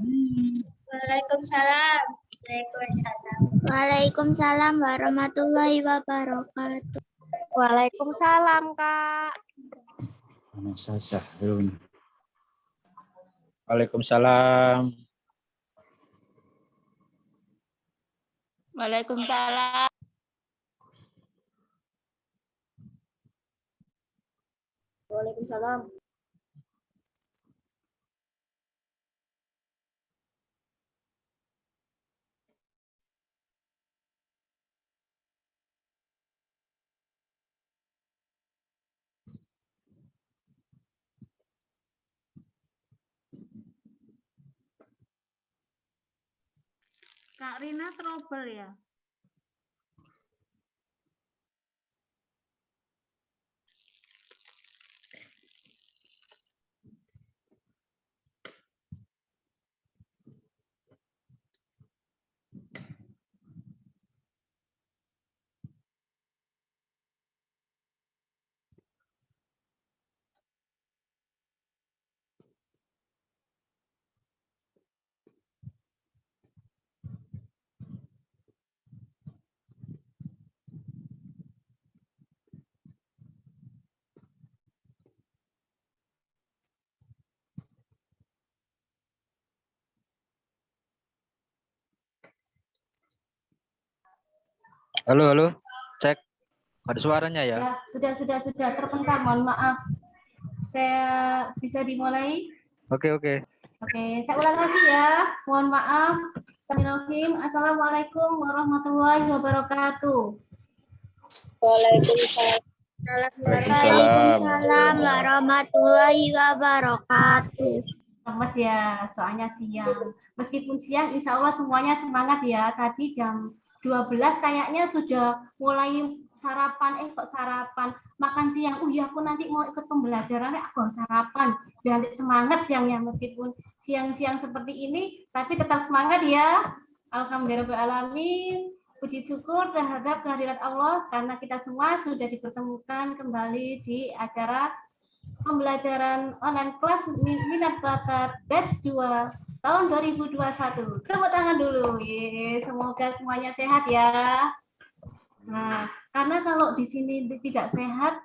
Waalaikumsalam. Waalaikumsalam warahmatullahi wabarakatuh. Waalaikumsalam, Kak. Waalaikumsalam. Waalaikumsalam. Waalaikumsalam. Kak Rina trouble ya? Halo, halo. Cek. Ada suaranya ya? Ya, sudah terpental. Mohon maaf. Saya bisa dimulai? Oke. Oke, saya ulang lagi ya. Mohon maaf. Bismillahirrahmanirrahim. Assalamualaikum warahmatullahi wabarakatuh. Waalaikumsalam warahmatullahi wabarakatuh. Mas ya, soalnya siang. Meskipun siang, insya Allah semuanya semangat ya. Tadi jam 12 kayaknya sudah mulai sarapan. Kok sarapan? Makan siang. Ya aku nanti mau ikut pembelajaran, aku harus sarapan. Biar nanti semangat siangnya. Meskipun siang-siang seperti ini, tapi tetap semangat ya. Alhamdulillahirrahmanirrahim. Puji syukur terhadap kehadirat Allah karena kita semua sudah dipertemukan kembali di acara pembelajaran online kelas minat bakat batch 2 tahun 2021. Tepuk tangan dulu. Semoga semuanya sehat ya. Nah, karena kalau di sini tidak sehat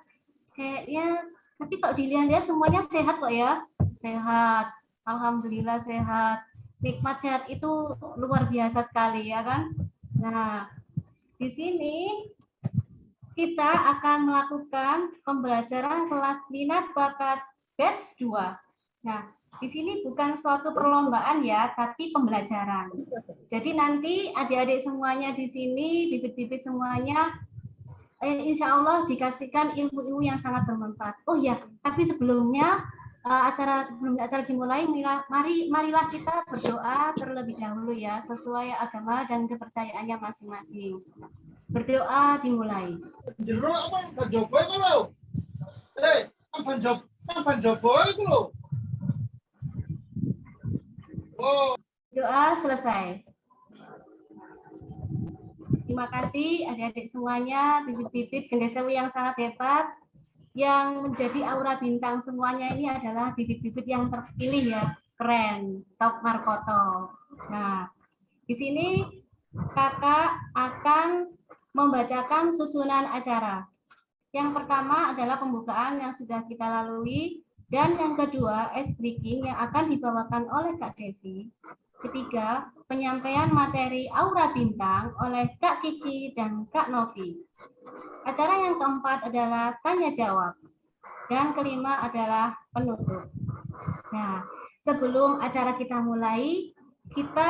kayaknya, tapi kalau dilihat-lihat semuanya sehat kok ya. Sehat. Alhamdulillah sehat. Nikmat sehat itu luar biasa sekali ya kan? Nah, di sini kita akan melakukan pembelajaran kelas minat bakat batch 2. Nah, di sini bukan suatu perlombaan ya, tapi pembelajaran. Jadi nanti adik-adik semuanya di sini, bibit-bibit semuanya, insya Allah dikasihkan ilmu-ilmu yang sangat bermanfaat. Oh ya, tapi sebelum acara dimulai, marilah kita berdoa terlebih dahulu ya, sesuai agama dan kepercayaannya masing-masing. Berdoa dimulai. Doa selesai. Terima kasih adik-adik semuanya, bibit-bibit gendesawi yang sangat hebat. Yang menjadi aura bintang semuanya ini adalah bibit-bibit yang terpilih ya, keren, top Markoto. Nah, di sini kakak akan membacakan susunan acara. Yang pertama adalah pembukaan yang sudah kita lalui, dan yang kedua ice breaking yang akan dibawakan oleh Kak Devi. Ketiga, penyampaian materi aura bintang oleh Kak Kiki dan Kak Novi. Acara yang keempat adalah tanya jawab. Dan kelima adalah penutup. Nah, sebelum acara kita mulai, kita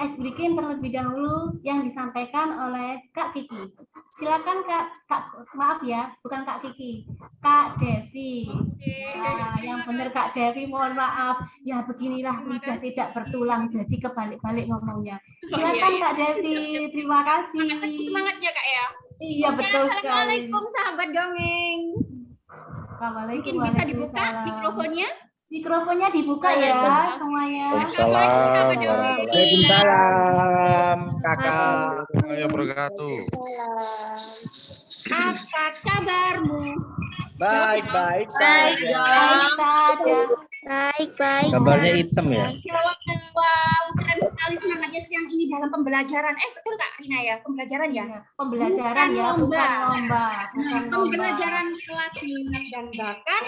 ice breaking terlebih dahulu yang disampaikan oleh Kak Kiki. Silakan Kak, maaf ya, bukan Kak Kiki, Kak Devi. Nah, yang benar Kak Devi, mohon maaf. Ya beginilah lidah tidak bertulang, jadi kebalik-balik ngomongnya. Silakan Kak Devi, terima kasih. Semangat ya, Kak ya. Iya betul sekali. Assalamualaikum sahabat dongeng. Mungkin bisa dibuka mikrofonnya? Mikrofonnya dibuka ya semuanya. Waalaikumsalam, kakak. Wabarakatuh. Apa kabarmu? Baik Baik saja. Baik. Kabarnya hitam ya? Wow, keren sekali semangatnya siang ini dalam pembelajaran. Betul Kak Rina ya? Pembelajaran ya? Iya, pembelajaran Bukan ya, lomba. bukan lomba. Bukan lomba. Pembelajaran kelas minat dan bakat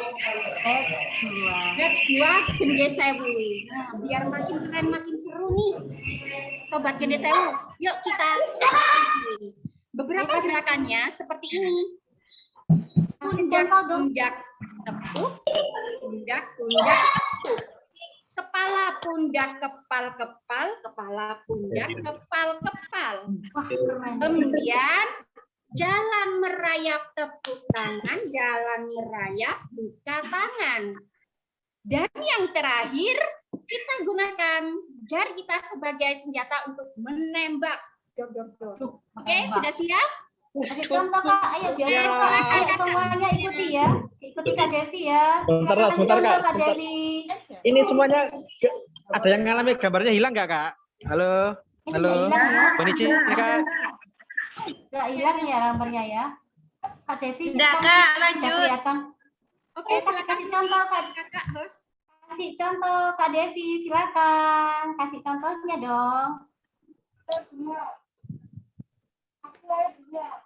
Batch 2. batch 2 Gende Sewu. Nah, biar makin keren, makin seru nih. Sobat Gende Sewu, yuk kita tes. Beberapa gerakannya seperti ini. Pundak tepuk, pundak tepuk. Kepala pundak kepal, kepala pundak kepal. Wah, keren. Kemudian jalan merayap tepuk tangan, jalan merayap buka tangan. Dan yang terakhir, kita gunakan jari kita sebagai senjata untuk menembak. Oke, sudah siap? Kasih contoh Kak, ayo biar Ya. ayo semuanya ikuti ya. Ikuti Kak Devi ya. Sebentar, Silakan Kak. contoh, Sebentar. Devi. Ini semuanya ada yang ngalami gambarnya hilang nggak, Kak? Halo, Ini halo. nggak hilang ya? Kondisi, Kak. Nggak hilang ya gambarnya ya. Kak Devi. Tidak, kita Kak, tidak lanjut. kelihatan. Oke, silakan kasih contoh Kak. Kakak host. Kasih contoh Kak Devi, silakan. Kasih contohnya dong.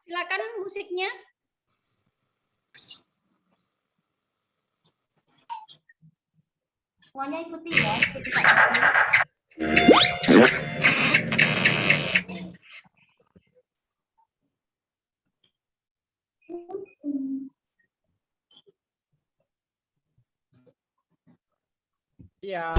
Silakan musiknya. Semuanya ikuti ya. Ikuti Kak Devi. Iya.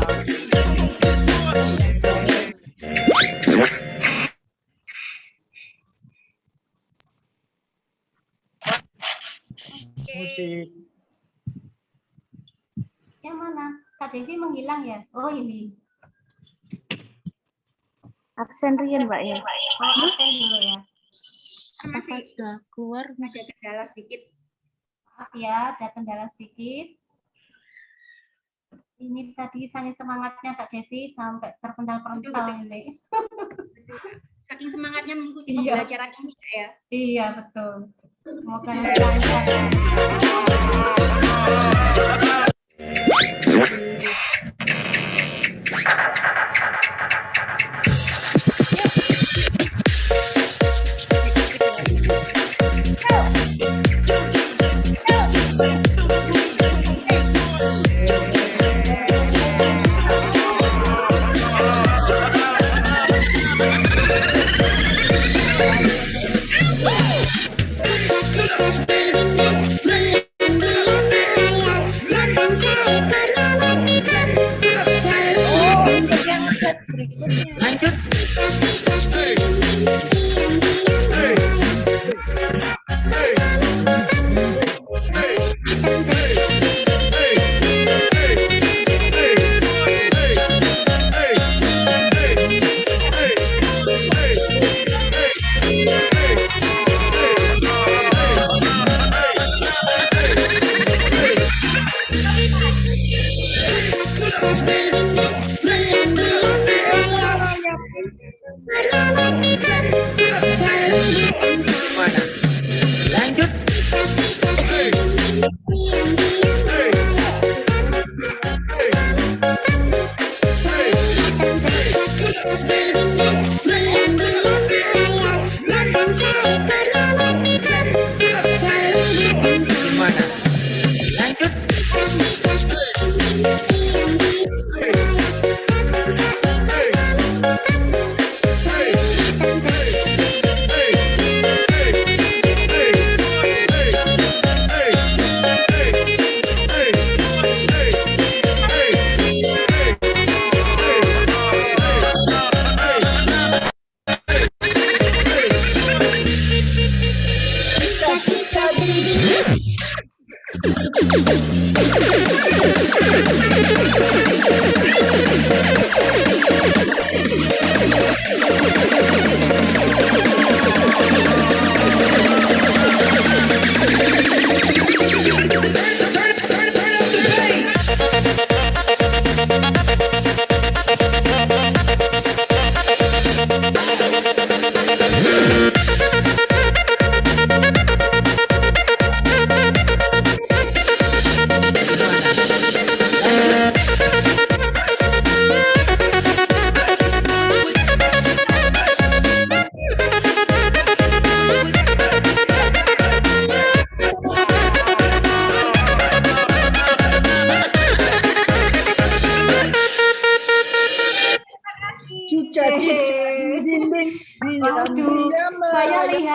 Musik. Yang mana? Kak Devi menghilang ya? Oh ini. Absen Rian, Mbak ya. Oh absen dulu ya. Masih sudah keluar? ada kendala sedikit. Maaf ya, ada kendala sedikit. Ini tadi saking semangatnya Kak Devi sampai terpental-pental ini. Saking semangatnya mengikuti Iya. pembelajaran ini Kak ya. Iya betul. Semoga nanti lancar.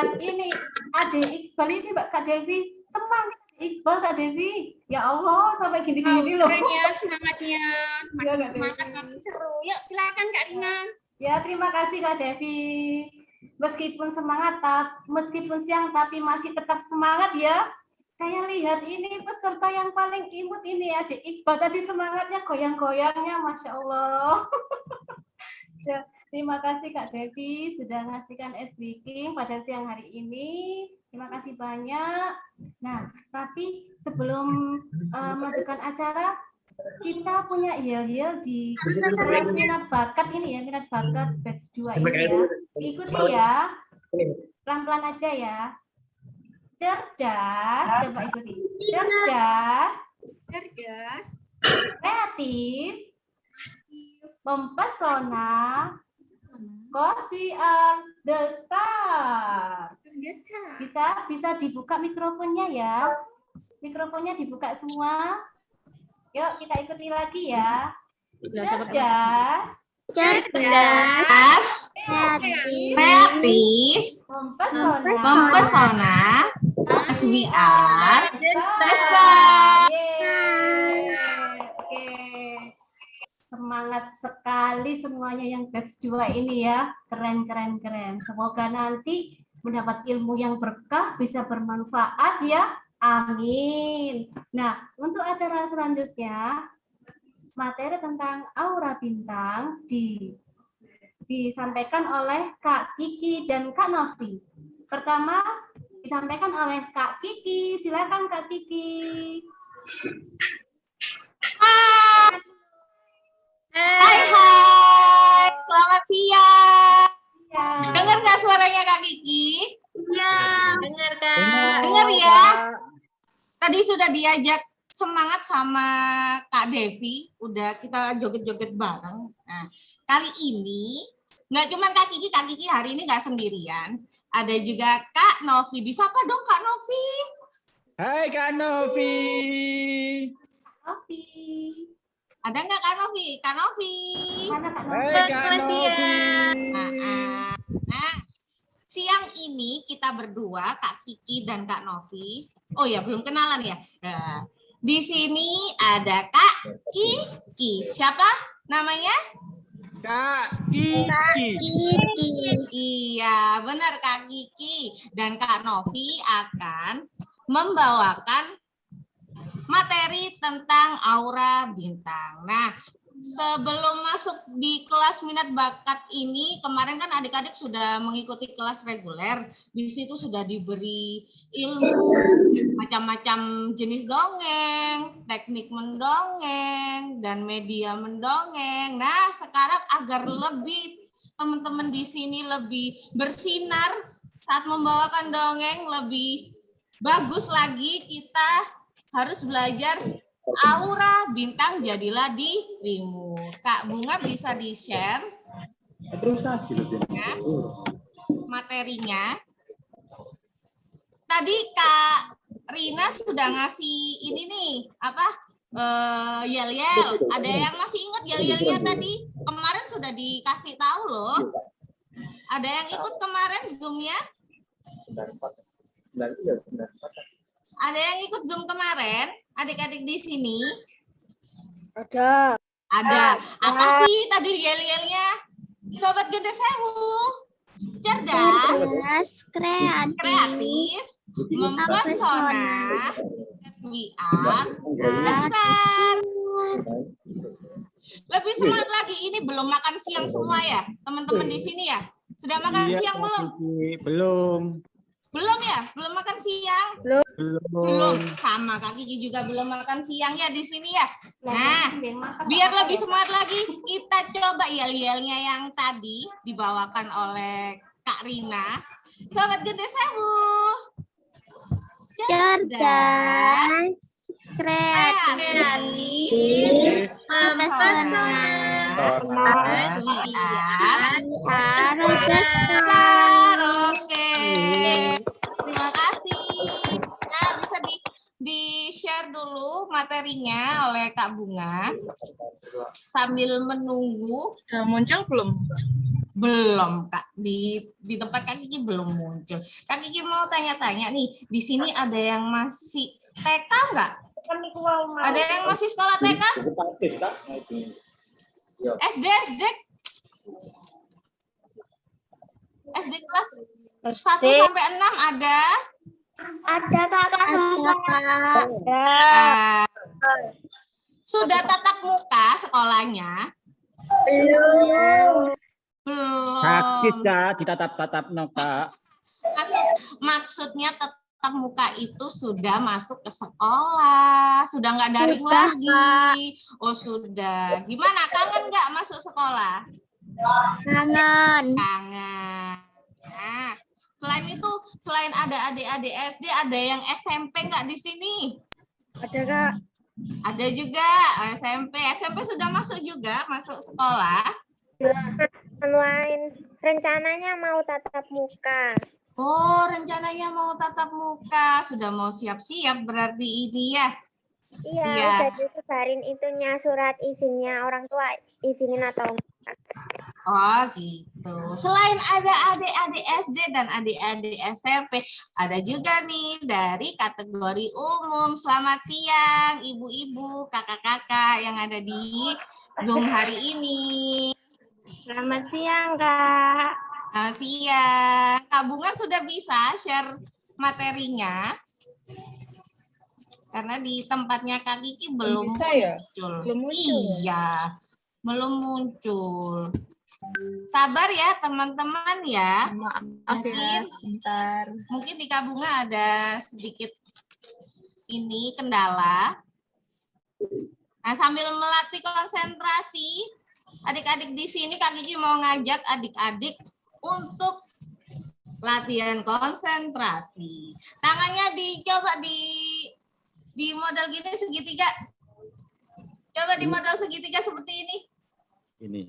lihat ini Ade Iqbal ini Mbak Kak Devi, semangat Iqbal Kak Devi. Ya Allah, sampai gini-gini loh. Keren ya semangatnya. Ya, Makin Kak semangat, Devi. makin seru. Yuk silakan Kak Rina. Ya, terima kasih Kak Devi. Meskipun semangat, meskipun siang tapi masih tetap semangat ya. Saya lihat ini peserta yang paling imut ini Adik Iqbal, tadi semangatnya goyang-goyangnya, Masya Allah. Ya, terima kasih Kak Devi sudah ngasihkan ice breaking pada siang hari ini. Terima kasih banyak. Nah, tapi sebelum melanjutkan acara, kita punya yel-yel di kelas minat bakat ini ya, minat bakat batch 2 ini ya. Ikuti ya, pelan-pelan aja ya. Cerdas, coba ikuti. Cerdas, Cerdas. kreatif, mempesona, cause we are the star. Bisa dibuka mikrofonnya ya. Mikrofonnya dibuka semua. Yuk kita ikuti lagi ya. Cerdas, kreatif, mempesona, cause we are the star. Oke. Semangat sekali semuanya yang batch 2 ini ya. Keren. Semoga nanti mendapat ilmu yang berkah, bisa bermanfaat ya. Amin. Nah, untuk acara selanjutnya, materi tentang aura bintang disampaikan oleh Kak Kiki dan Kak Novi. Pertama disampaikan oleh Kak Kiki. Silakan Kak Kiki. Hai, selamat siang. Ya. Dengar nggak suaranya Kak Kiki? Iya. Dengar Kak. Dengar ya. Tadi sudah diajak semangat sama Kak Devi, udah kita joget-joget bareng. Nah, kali ini nggak cuma Kak Kiki hari ini nggak sendirian. Ada juga Kak Novi. Disapa dong Kak Novi. Hai Kak Novi. Novi. Ada nggak Kak Novi? Kak Novi. Mana Kak Novi? Hai Kak Novi. Nah, siang ini kita berdua, Kak Kiki dan Kak Novi. Oh ya, belum kenalan ya. Nah, di sini ada Kak Kiki. Siapa namanya? Kak Kiki. Iya, benar Kak Kiki. Dan Kak Novi akan membawakan materi tentang aura bintang. Nah, sebelum masuk di kelas minat bakat ini, kemarin kan adik-adik sudah mengikuti kelas reguler. Di situ sudah diberi ilmu macam-macam jenis dongeng, teknik mendongeng, dan media mendongeng. Nah, sekarang agar lebih teman-teman di sini lebih bersinar saat membawakan dongeng, lebih bagus lagi, kita harus belajar aura bintang jadilah dirimu. Kak Bunga bisa di-share ya, materinya. Tadi Kak Rina sudah ngasih ini nih, apa? Yel-yel. Ada yang masih ingat yel-yelnya tadi? Kemarin sudah dikasih tahu loh. Ada yang ikut kemarin Zoom-nya? Ada yang ikut Zoom kemarin? Adik-adik di sini? Ada. Apa sih tadi yel-yelnya? Sobat Gede Sewu. Cerdas, kreatif, mempesona, we are besar. Lebih semangat lagi. Ini belum makan siang semua ya, teman-teman di sini ya? Sudah makan siang belum? Belum. Belum ya? Belum makan siang? Belum. Sama Kak Kiki juga belum makan siang ya di sini ya. Nah, biar lebih semangat lagi, kita coba yel-yelnya yang tadi dibawakan oleh Kak Rina. Sobat Gede Sewu. Cerdas, kreatif, mempesona, besar. Oke. Terima kasih. Nah, bisa di-share dulu materinya oleh Kak Bunga sambil menunggu. Muncul belum? Belum, Kak. Di tempat Kak Kiki belum muncul. Kak Kiki mau tanya-tanya nih, di sini ada yang masih TK nggak? Ada yang masih sekolah TK? SD, SD kelas 1 sampai 6 ada? Ada kakak. Sudah tatap muka sekolahnya? Belum. Sakit Kak, ditatap-tatap no Kak. Maksudnya tatap muka itu sudah masuk ke sekolah, sudah nggak daring lagi. Oh sudah. Gimana, kangen nggak masuk sekolah? Kangen. Kangen. Nah, selain itu, selain ada adik-adik SD, ada yang SMP nggak di sini? Ada Kak. Ada juga SMP. SMP sudah masuk juga, masuk sekolah. Online. Rencananya mau tatap muka. Oh, rencananya mau tatap muka. Sudah mau siap-siap berarti ini ya. Iya, Iya. udah disebarin itunya, surat izinnya orang tua izinin atau enggak. Oh gitu. Selain ada adik-adik SD dan adik-adik SMP, ada juga nih dari kategori umum. Selamat siang ibu-ibu, kakak-kakak yang ada di Zoom hari ini. Selamat siang, Kak. Selamat siang. Kak Bunga sudah bisa share materinya? Karena di tempatnya Kak Kiki belum Bisa ya? muncul. Belum muncul. Iya, belum muncul. Sabar ya teman-teman ya. Maaf ya, sebentar. Mungkin di Kak Bunga ada sedikit ini kendala. Nah, sambil melatih konsentrasi, adik-adik di sini Kak Kiki mau ngajak adik-adik untuk latihan konsentrasi. Tangannya dicoba di model gini segitiga. Coba di model segitiga seperti ini. Ini.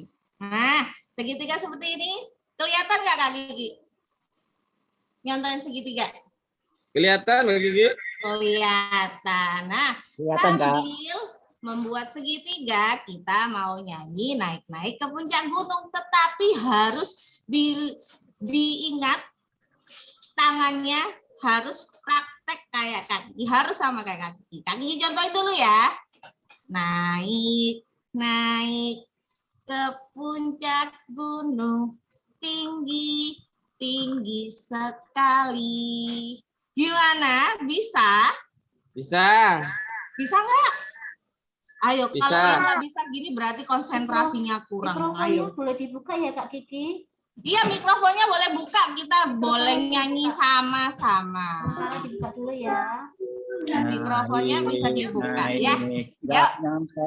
Nah, segitiga seperti ini. Kelihatan nggak Kak Kiki? Nyontohin segitiga. Kelihatan Mbak Kiki? Kelihatan. Nah, Kelihatan, Kak. sambil membuat segitiga, kita mau nyanyi naik-naik ke puncak gunung. Tetapi harus diingat tangannya harus praktek kayak Kak Kiki. Harus sama kayak Kak Kiki. Kak Kiki contohin dulu ya. Naik, naik ke puncak gunung. Tinggi, tinggi sekali. Gimana? Bisa? Bisa. Bisa nggak? Ayo, Bisa. kalau yang nggak bisa gini berarti konsentrasinya kurang. Mikrofonnya Ayo. boleh dibuka ya Kak Kiki? Iya, mikrofonnya boleh buka. Kita boleh nyanyi sama-sama. Nah, dibuka dulu ya. Mikrofonnya bisa dibuka ya. Nggak nyampe.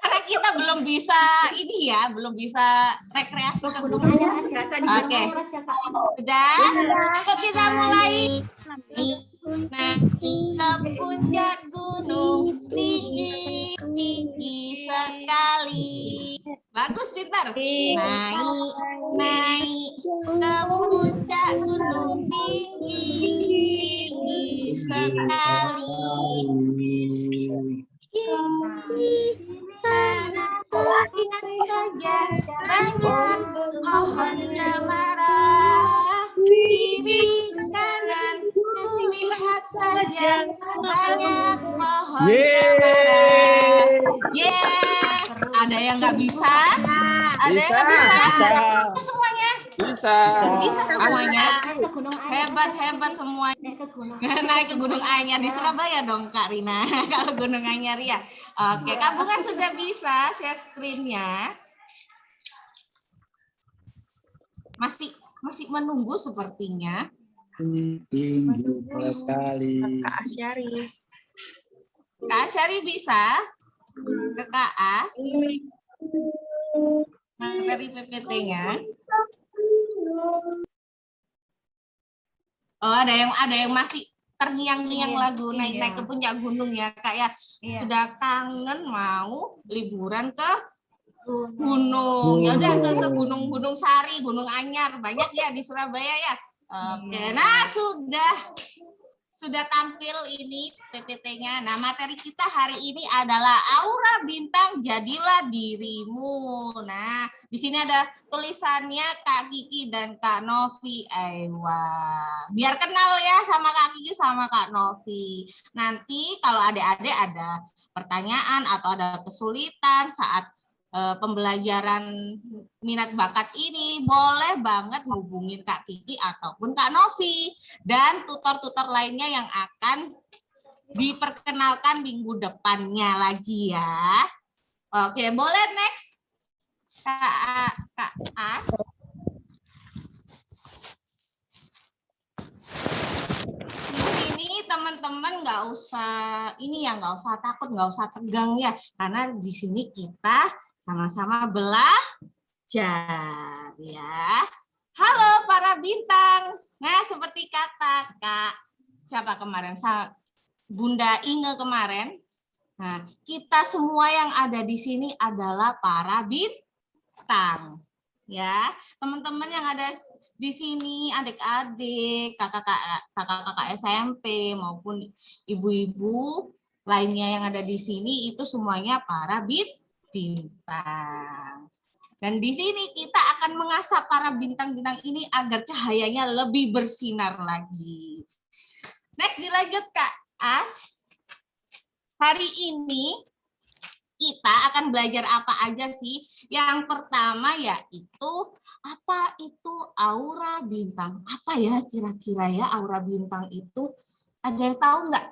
Karena kita belum bisa ini ya, belum bisa rekreasi ke gunung. Gunungannya aja. Oke. Aja, Kak. Sudah? Yuk kita mulai. Naik ke puncak gunung, tinggi, tinggi sekali. Bagus, pintar. Naik, naik ke puncak gunung, tinggi, tinggi sekali. Lihat saja banyak pohon cemara. Kiri kanan lihat saja banyak pohon cemara. Ada yang nggak bisa? Ada yang nggak bisa? Bisa semuanya? Bisa. Bisa semuanya. Naik ke gunung Anyar. Hebat semuanya. Naik ke gunung. Naik ke Gunung Anyar di Surabaya dong Kak Rina. Kalau Gunung Anyar ya. Oke, Kak Bunga sudah bisa share screen-nya. Masih menunggu sepertinya. Tinggi sekali. Kak Asyari. Kak Asyari bisa? Ke Kak As. Materi PPT-nya. Oh, ada yang masih terngiang-ngiang lagu naik-naik ke puncak gunung ya, Kak ya. Sudah kangen mau liburan ke gunung. Ya udah ke Gunung Sari, Gunung Anyar, banyak ya di Surabaya ya. Oke, nah sudah tampil ini PPT-nya. Nah, materi kita hari ini adalah aura bintang jadilah dirimu. Nah, di sini ada tulisannya Kak Kiki dan Kak Novi. Ewa. Biar kenal ya sama Kak Kiki sama Kak Novi. Nanti kalau adik-adik ada pertanyaan atau ada kesulitan saat pembelajaran minat bakat ini, boleh banget hubungin Kak Kiki ataupun Kak Novi dan tutor-tutor lainnya yang akan diperkenalkan minggu depannya lagi ya. Oke, boleh next Kak As. Di sini teman-teman nggak usah takut, nggak usah tegang ya, karena di sini kita sama-sama belajar ya. Halo para bintang. Nah, seperti kata Kak siapa kemarin? Bunda Inge kemarin. Nah, kita semua yang ada di sini adalah para bintang. Ya, teman-teman yang ada di sini, adik-adik, kakak-kakak SMP maupun ibu-ibu lainnya yang ada di sini itu semuanya para bintang. Dan di sini kita akan mengasah para bintang-bintang ini agar cahayanya lebih bersinar lagi. Next, dilanjut Kak As. Hari ini kita akan belajar apa aja sih? Yang pertama yaitu apa itu aura bintang? Apa ya kira-kira ya aura bintang itu? Ada yang tahu nggak?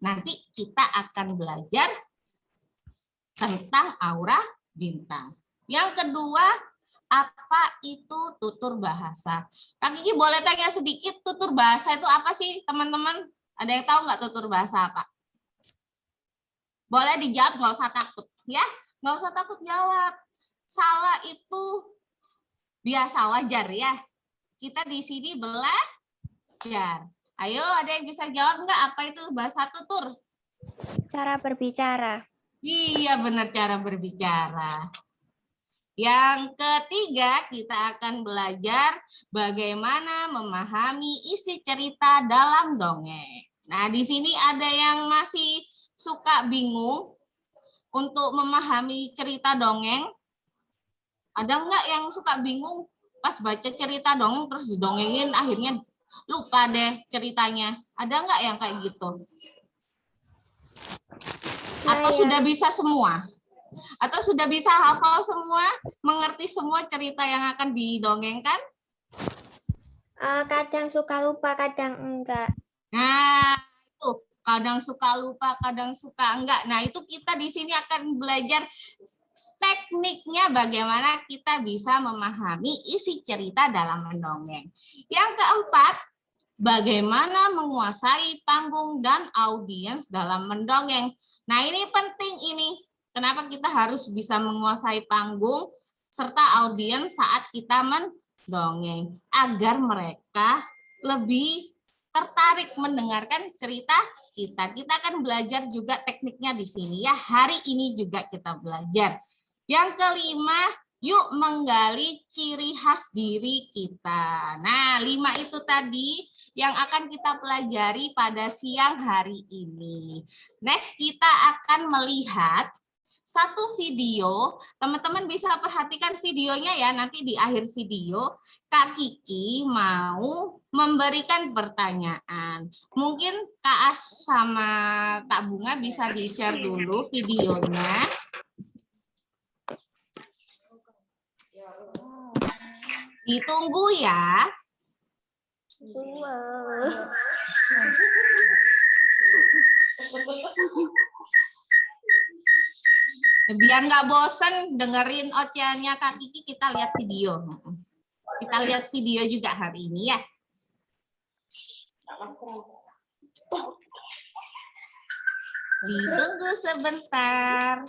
Nanti kita akan belajar tentang aura bintang. Yang kedua, apa itu tutur bahasa? Kak Kiki boleh tanya sedikit, tutur bahasa itu apa sih teman-teman? Ada yang tahu nggak tutur bahasa apa? Boleh dijawab, nggak usah takut ya, nggak usah takut jawab. Salah itu biasa, wajar ya. Kita di sini belajar. Ayo, ada yang bisa jawab nggak apa itu bahasa tutur? Cara berbicara. Iya benar, cara berbicara. Yang ketiga, kita akan belajar bagaimana memahami isi cerita dalam dongeng. Nah, di sini ada yang masih suka bingung untuk memahami cerita dongeng. Ada nggak yang suka bingung pas baca cerita dongeng terus didongengin akhirnya lupa deh ceritanya? Ada nggak yang kayak gitu? Atau sudah bisa semua? Atau sudah bisa hafal semua? Mengerti semua cerita yang akan didongengkan? Kadang suka lupa, kadang enggak. Nah, itu kadang suka lupa, kadang suka enggak. Nah, itu kita di sini akan belajar tekniknya bagaimana kita bisa memahami isi cerita dalam mendongeng. Yang keempat, bagaimana menguasai panggung dan audiens dalam mendongeng. Nah, ini penting ini. Kenapa kita harus bisa menguasai panggung serta audiens saat kita mendongeng agar mereka lebih tertarik mendengarkan cerita kita. Kita akan belajar juga tekniknya di sini ya. Hari ini juga kita belajar. Yang kelima, yuk menggali ciri khas diri kita. Nah, 5 itu tadi yang akan kita pelajari pada siang hari ini. Next, kita akan melihat satu video. Teman-teman bisa perhatikan videonya ya. Nanti di akhir video, Kak Kiki mau memberikan pertanyaan. Mungkin Kak As sama Kak Bunga bisa di-share dulu videonya. Ditunggu ya. Biar nggak bosen dengerin ocehannya Kak Kiki, kita lihat video. Kita lihat video juga hari ini ya. Ditunggu sebentar.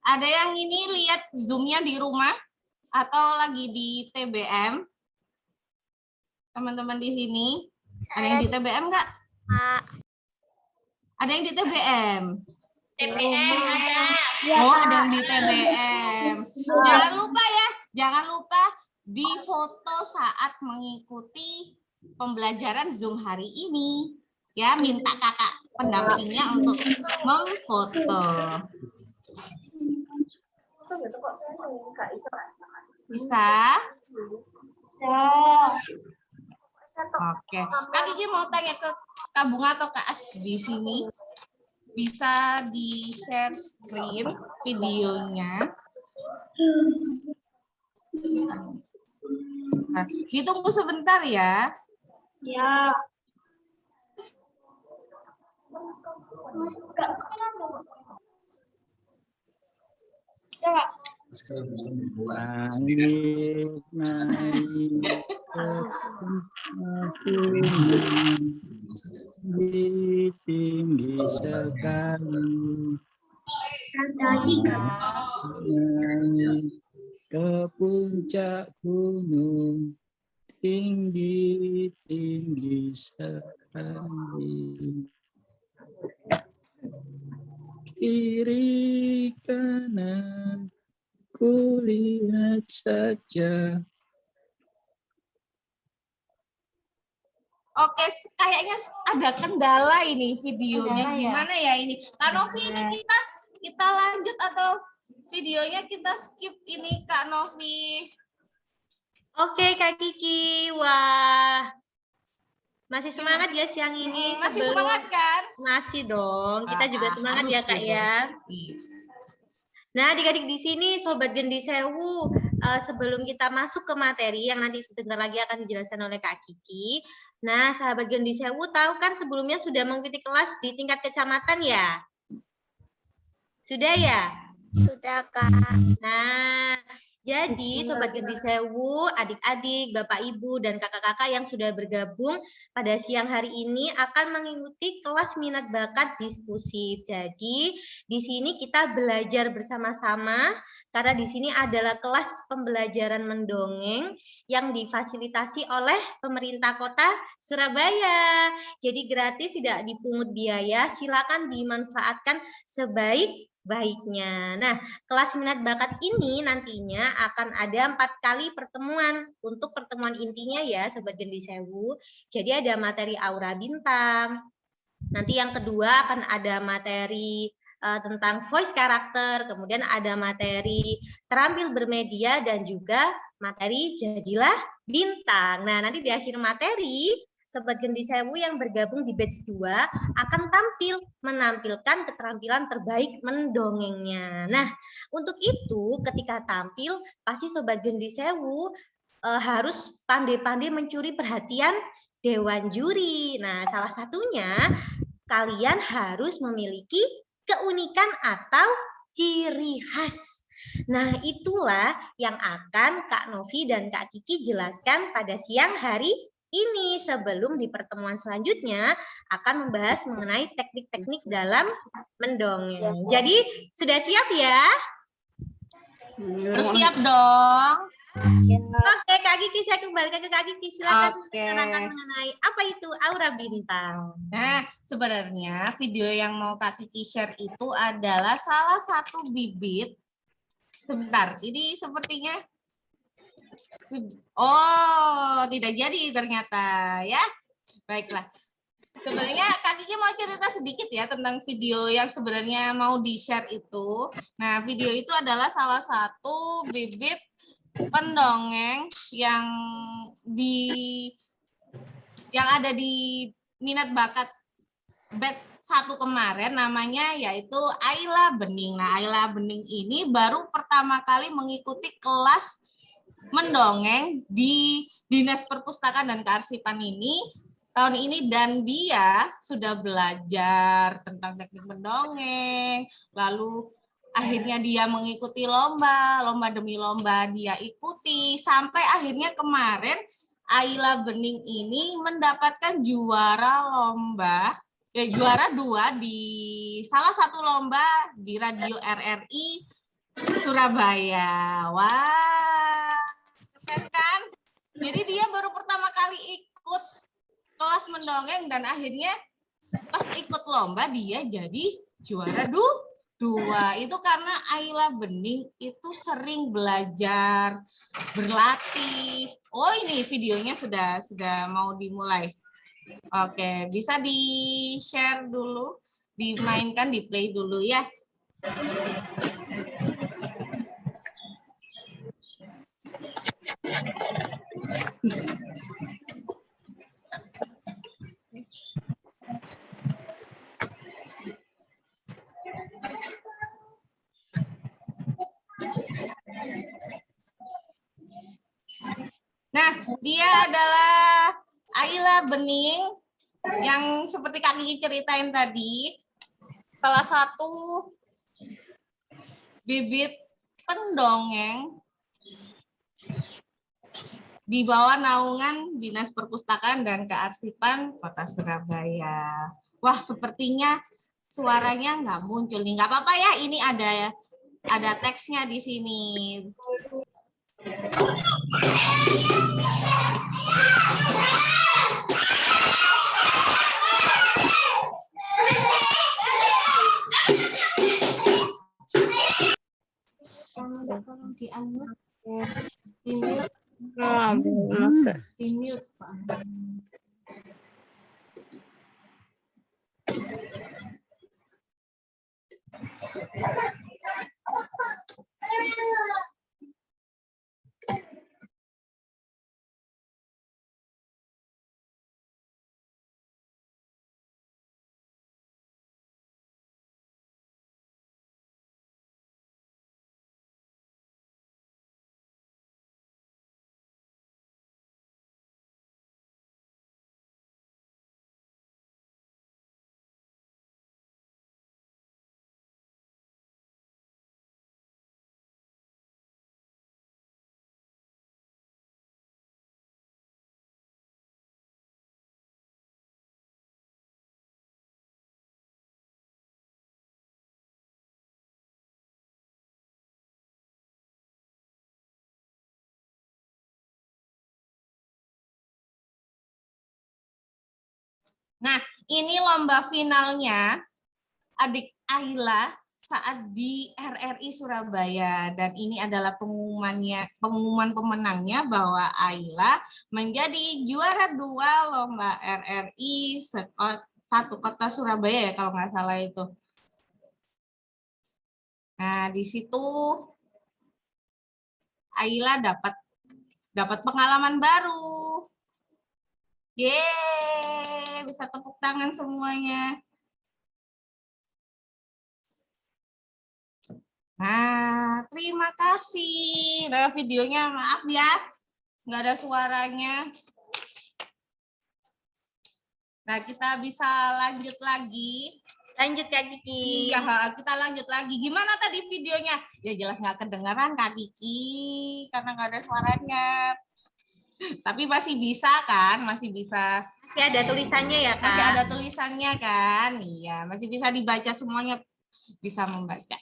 Ada yang ini lihat Zoom-nya di rumah atau lagi di TBM? Teman-teman di sini, ada yang di TBM nggak? Ada yang di TBM? TBM ada. Oh, ada yang di TBM. Jangan lupa difoto saat mengikuti pembelajaran Zoom hari ini. Ya, minta kakak pendampingnya untuk memfoto. Bisa? Oke. Kak Kiki mau tanya ke Kak Bunga atau Kak As di sini. Bisa di-share screen videonya. Nah, ditunggu sebentar ya. Ya. Langit naik di tinggi sekali, naik ke puncak gunung tinggi sekali. Kiri kanan kulihat saja. Oke, kayaknya ada kendala ini videonya. Kendala ya? Gimana ya ini? Kak Novi, ini kita lanjut atau videonya kita skip ini Kak Novi? Oke, Kak Kiki. Wah. Masih semangat ya siang ini? Masih semangat kan? Masih dong. Kita juga semangat ya, Kak ya. Nah, adik-adik di sini Sobat Gendi Sewu, sebelum kita masuk ke materi yang nanti sebentar lagi akan dijelaskan oleh Kak Kiki. Nah, sahabat Gendi Sewu tahu kan sebelumnya sudah mengikuti kelas di tingkat kecamatan ya? Sudah ya? Sudah, Kak. Nah, jadi Sobat Gendi Sewu, adik-adik, Bapak Ibu, dan kakak-kakak yang sudah bergabung pada siang hari ini akan mengikuti kelas minat bakat diskusi. Jadi di sini kita belajar bersama-sama karena di sini adalah kelas pembelajaran mendongeng yang difasilitasi oleh pemerintah kota Surabaya. Jadi gratis, tidak dipungut biaya, silakan dimanfaatkan sebaik-baiknya. Nah, kelas minat bakat ini nantinya akan ada 4 kali pertemuan. Untuk pertemuan intinya ya Sobat Gendi Sewu. Jadi ada materi aura bintang. Nanti yang kedua akan ada materi tentang voice karakter, kemudian ada materi terampil bermedia dan juga materi jadilah bintang. Nah, nanti di akhir materi Sobat Gendi Sewu yang bergabung di batch 2 akan tampil menampilkan keterampilan terbaik mendongengnya. Nah, untuk itu ketika tampil pasti Sobat Gendi Sewu harus pandai-pandai mencuri perhatian dewan juri. Nah, salah satunya kalian harus memiliki keunikan atau ciri khas. Nah, itulah yang akan Kak Novi dan Kak Kiki jelaskan pada siang hari ini. Sebelum di pertemuan selanjutnya akan membahas mengenai teknik-teknik dalam mendongeng. Jadi, sudah siap ya? Bersiap dong. Oke, Kak Kiki, saya kembalikan ke Kak Kiki. Silakan menerangkan mengenai apa itu aura bintang. Nah, sebenarnya video yang mau Kak Kiki share itu adalah salah satu bibit. Sebentar, ini sepertinya tidak jadi ternyata ya. Baiklah. Sebenarnya Kak Kiki mau cerita sedikit ya tentang video yang sebenarnya mau di-share itu. Nah, video itu adalah salah satu bibit pendongeng yang ada di minat bakat batch 1 kemarin, namanya yaitu Ayla Bening. Nah, Ayla Bening ini baru pertama kali mengikuti kelas mendongeng di Dinas Perpustakaan dan Kearsipan ini tahun ini, dan dia sudah belajar tentang teknik mendongeng, lalu akhirnya dia mengikuti lomba demi lomba dia ikuti, sampai akhirnya kemarin Ayla Bening ini mendapatkan juara 2 di salah satu lomba di Radio RRI Surabaya. Wah, keren kan? Jadi dia baru pertama kali ikut kelas mendongeng dan akhirnya pas ikut lomba dia jadi juara 2. Itu karena Ayla Bening itu sering belajar, berlatih. Oh, ini videonya sudah mau dimulai. Oke, bisa di-share dulu, dimainkan, di-play dulu ya. Nah, dia adalah Ayla Bening yang seperti Kak Kiki ceritain tadi, salah satu bibit pendongeng di bawah naungan Dinas Perpustakaan dan Kearsipan Kota Surabaya. Wah, sepertinya suaranya nggak muncul nih. Nggak apa-apa ya, ini ada teksnya di sini. Tolong di-unmute. Di-mute, Pak. Nah, ini lomba finalnya adik Ayla saat di RRI Surabaya, dan ini adalah pengumuman pemenangnya bahwa Ayla menjadi juara 2 lomba RRI satu Kota Surabaya ya kalau nggak salah itu. Nah, di situ Ayla dapat pengalaman baru. Yeay, bisa tepuk tangan semuanya. Nah, terima kasih. Nah, videonya maaf ya, nggak ada suaranya. Nah, kita bisa lanjut lagi. Lanjut Kak Kiki. Iya, kita lanjut lagi. Gimana tadi videonya? Ya jelas nggak kedengeran Kak Kiki, karena nggak ada suaranya. Tapi masih bisa kan? Masih bisa. Masih ada tulisannya ya Kak? Masih ada tulisannya kan? Iya, masih bisa dibaca semuanya. Bisa membaca.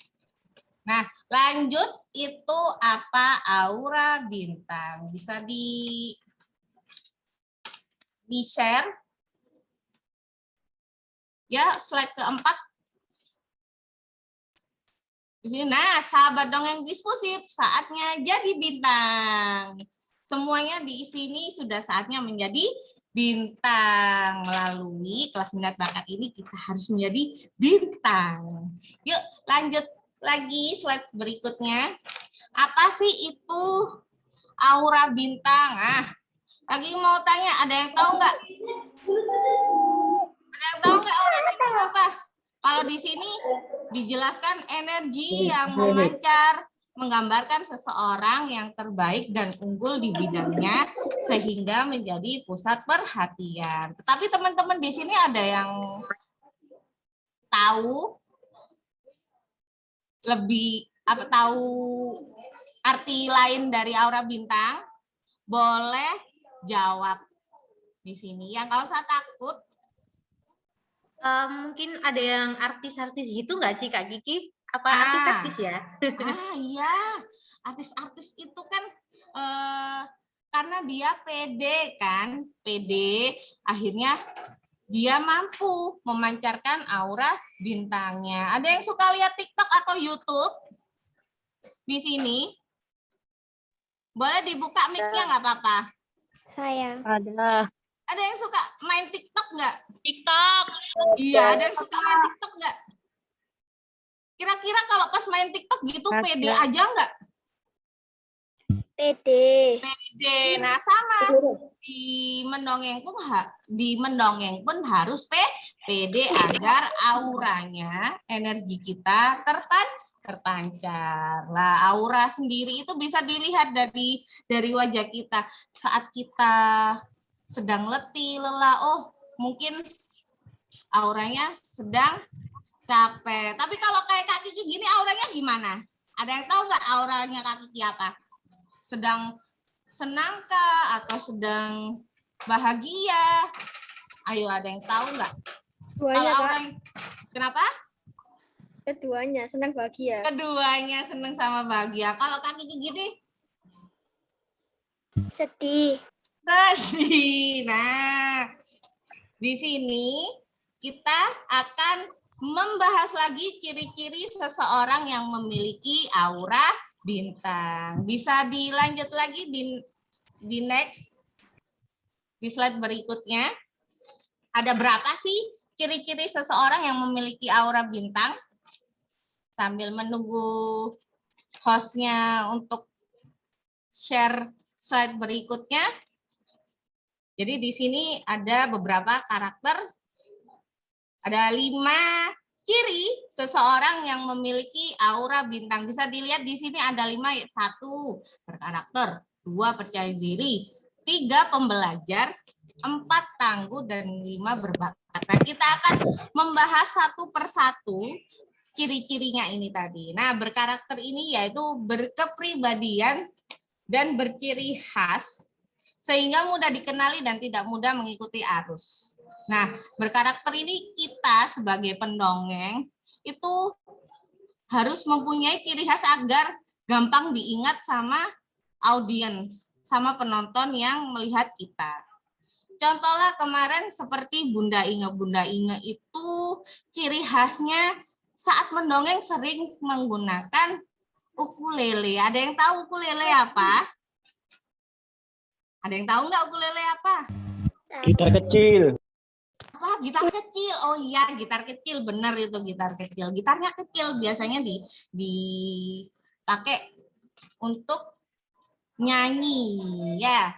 Nah, lanjut itu apa aura bintang? Bisa di-share. Ya, slide keempat. Di sini, nah, sahabat dongeng diskursif, saatnya jadi bintang. Semuanya di sini sudah saatnya menjadi bintang. Melalui kelas minat bakat ini kita harus menjadi bintang. Yuk, lanjut lagi slide berikutnya. Apa sih itu aura bintang? Ah, lagi mau tanya, ada yang tahu nggak? Ada yang tahu nggak aura bintang apa? Kalau di sini dijelaskan energi yang memancar, menggambarkan seseorang yang terbaik dan unggul di bidangnya sehingga menjadi pusat perhatian. Tetapi teman-teman di sini ada yang tahu tahu arti lain dari aura bintang? Boleh jawab di sini. Yang nggak usah takut. Mungkin ada yang artis-artis gitu nggak sih Kak Kiki? Apa artis-artis ya? Iya, artis-artis itu kan karena dia pede kan, pede, akhirnya dia mampu memancarkan aura bintangnya. Ada yang suka lihat TikTok atau YouTube? Di sini. Boleh dibuka mic-nya nggak apa-apa? Saya. Ada. Ada yang suka main TikTok nggak? TikTok. Iya, ada yang suka main TikTok nggak? Kira-kira kalau pas main TikTok gitu pede aja nggak? Pede. Pede. Nah, sama. Di mendongeng pun harus pede agar auranya, energi kita terpancar. Lah, aura sendiri itu bisa dilihat dari wajah kita. Saat kita sedang letih, lelah, oh mungkin auranya sedang capek. Tapi kalau kayak Kak Kiki gini auranya gimana? Ada yang tahu nggak auranya Kak Kiki apa? Sedang senang kah atau sedang bahagia? Ayo, ada yang tahu nggak? Keduanya, Kalau Kak. orang kenapa? Keduanya, senang bahagia. Keduanya senang sama bahagia. Kalau Kak Kiki gini? Sedih. Sedih. Nah, di sini kita akan membahas lagi ciri-ciri seseorang yang memiliki aura bintang. Bisa dilanjut lagi di next, di slide berikutnya. Ada berapa sih ciri-ciri seseorang yang memiliki aura bintang? Sambil menunggu hostnya untuk share slide berikutnya. Jadi di sini ada beberapa karakter, ada 5 ciri seseorang yang memiliki aura bintang. Bisa dilihat di sini ada 5, 1 berkarakter, 2 percaya diri, 3 pembelajar, 4 tangguh, dan 5 berbakat. Nah, kita akan membahas satu persatu ciri-cirinya ini tadi. Nah, berkarakter ini yaitu berkepribadian dan berciri khas, sehingga mudah dikenali dan tidak mudah mengikuti arus. Nah, berkarakter ini kita sebagai pendongeng itu harus mempunyai ciri khas agar gampang diingat sama audiens, sama penonton yang melihat kita. Contohnya kemarin seperti Bunda Inge. Bunda Inge itu ciri khasnya saat mendongeng sering menggunakan ukulele. Ada yang tahu ukulele apa? Ada yang tahu nggak ukulele apa? Gitar kecil. Apa? Gitar kecil. Oh iya, gitar kecil. Benar itu gitar kecil. Gitarnya kecil, biasanya dipakai untuk nyanyi, ya.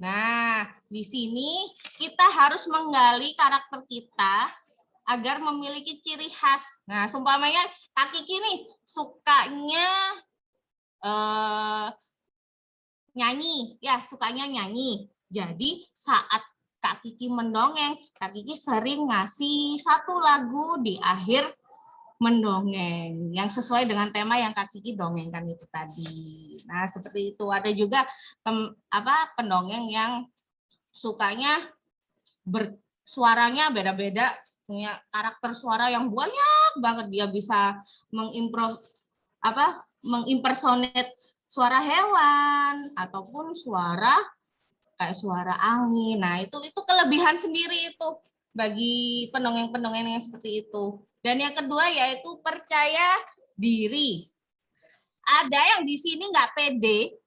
Nah, di sini kita harus menggali karakter kita agar memiliki ciri khas. Nah, seumpamanya Kak Kiki nih sukanya nyanyi, ya, sukanya nyanyi. Jadi saat Kak Kiki mendongeng, Kak Kiki sering ngasih satu lagu di akhir mendongeng yang sesuai dengan tema yang Kak Kiki dongengkan itu tadi. Nah, seperti itu. Ada juga pendongeng yang sukanya suaranya beda-beda, punya karakter suara yang banyak banget. Dia bisa mengimpersonate suara hewan ataupun suara kayak suara angin. Nah, itu kelebihan sendiri itu bagi pendongeng-pendongeng yang seperti itu. Dan yang kedua yaitu percaya diri. Ada yang di sini nggak pede?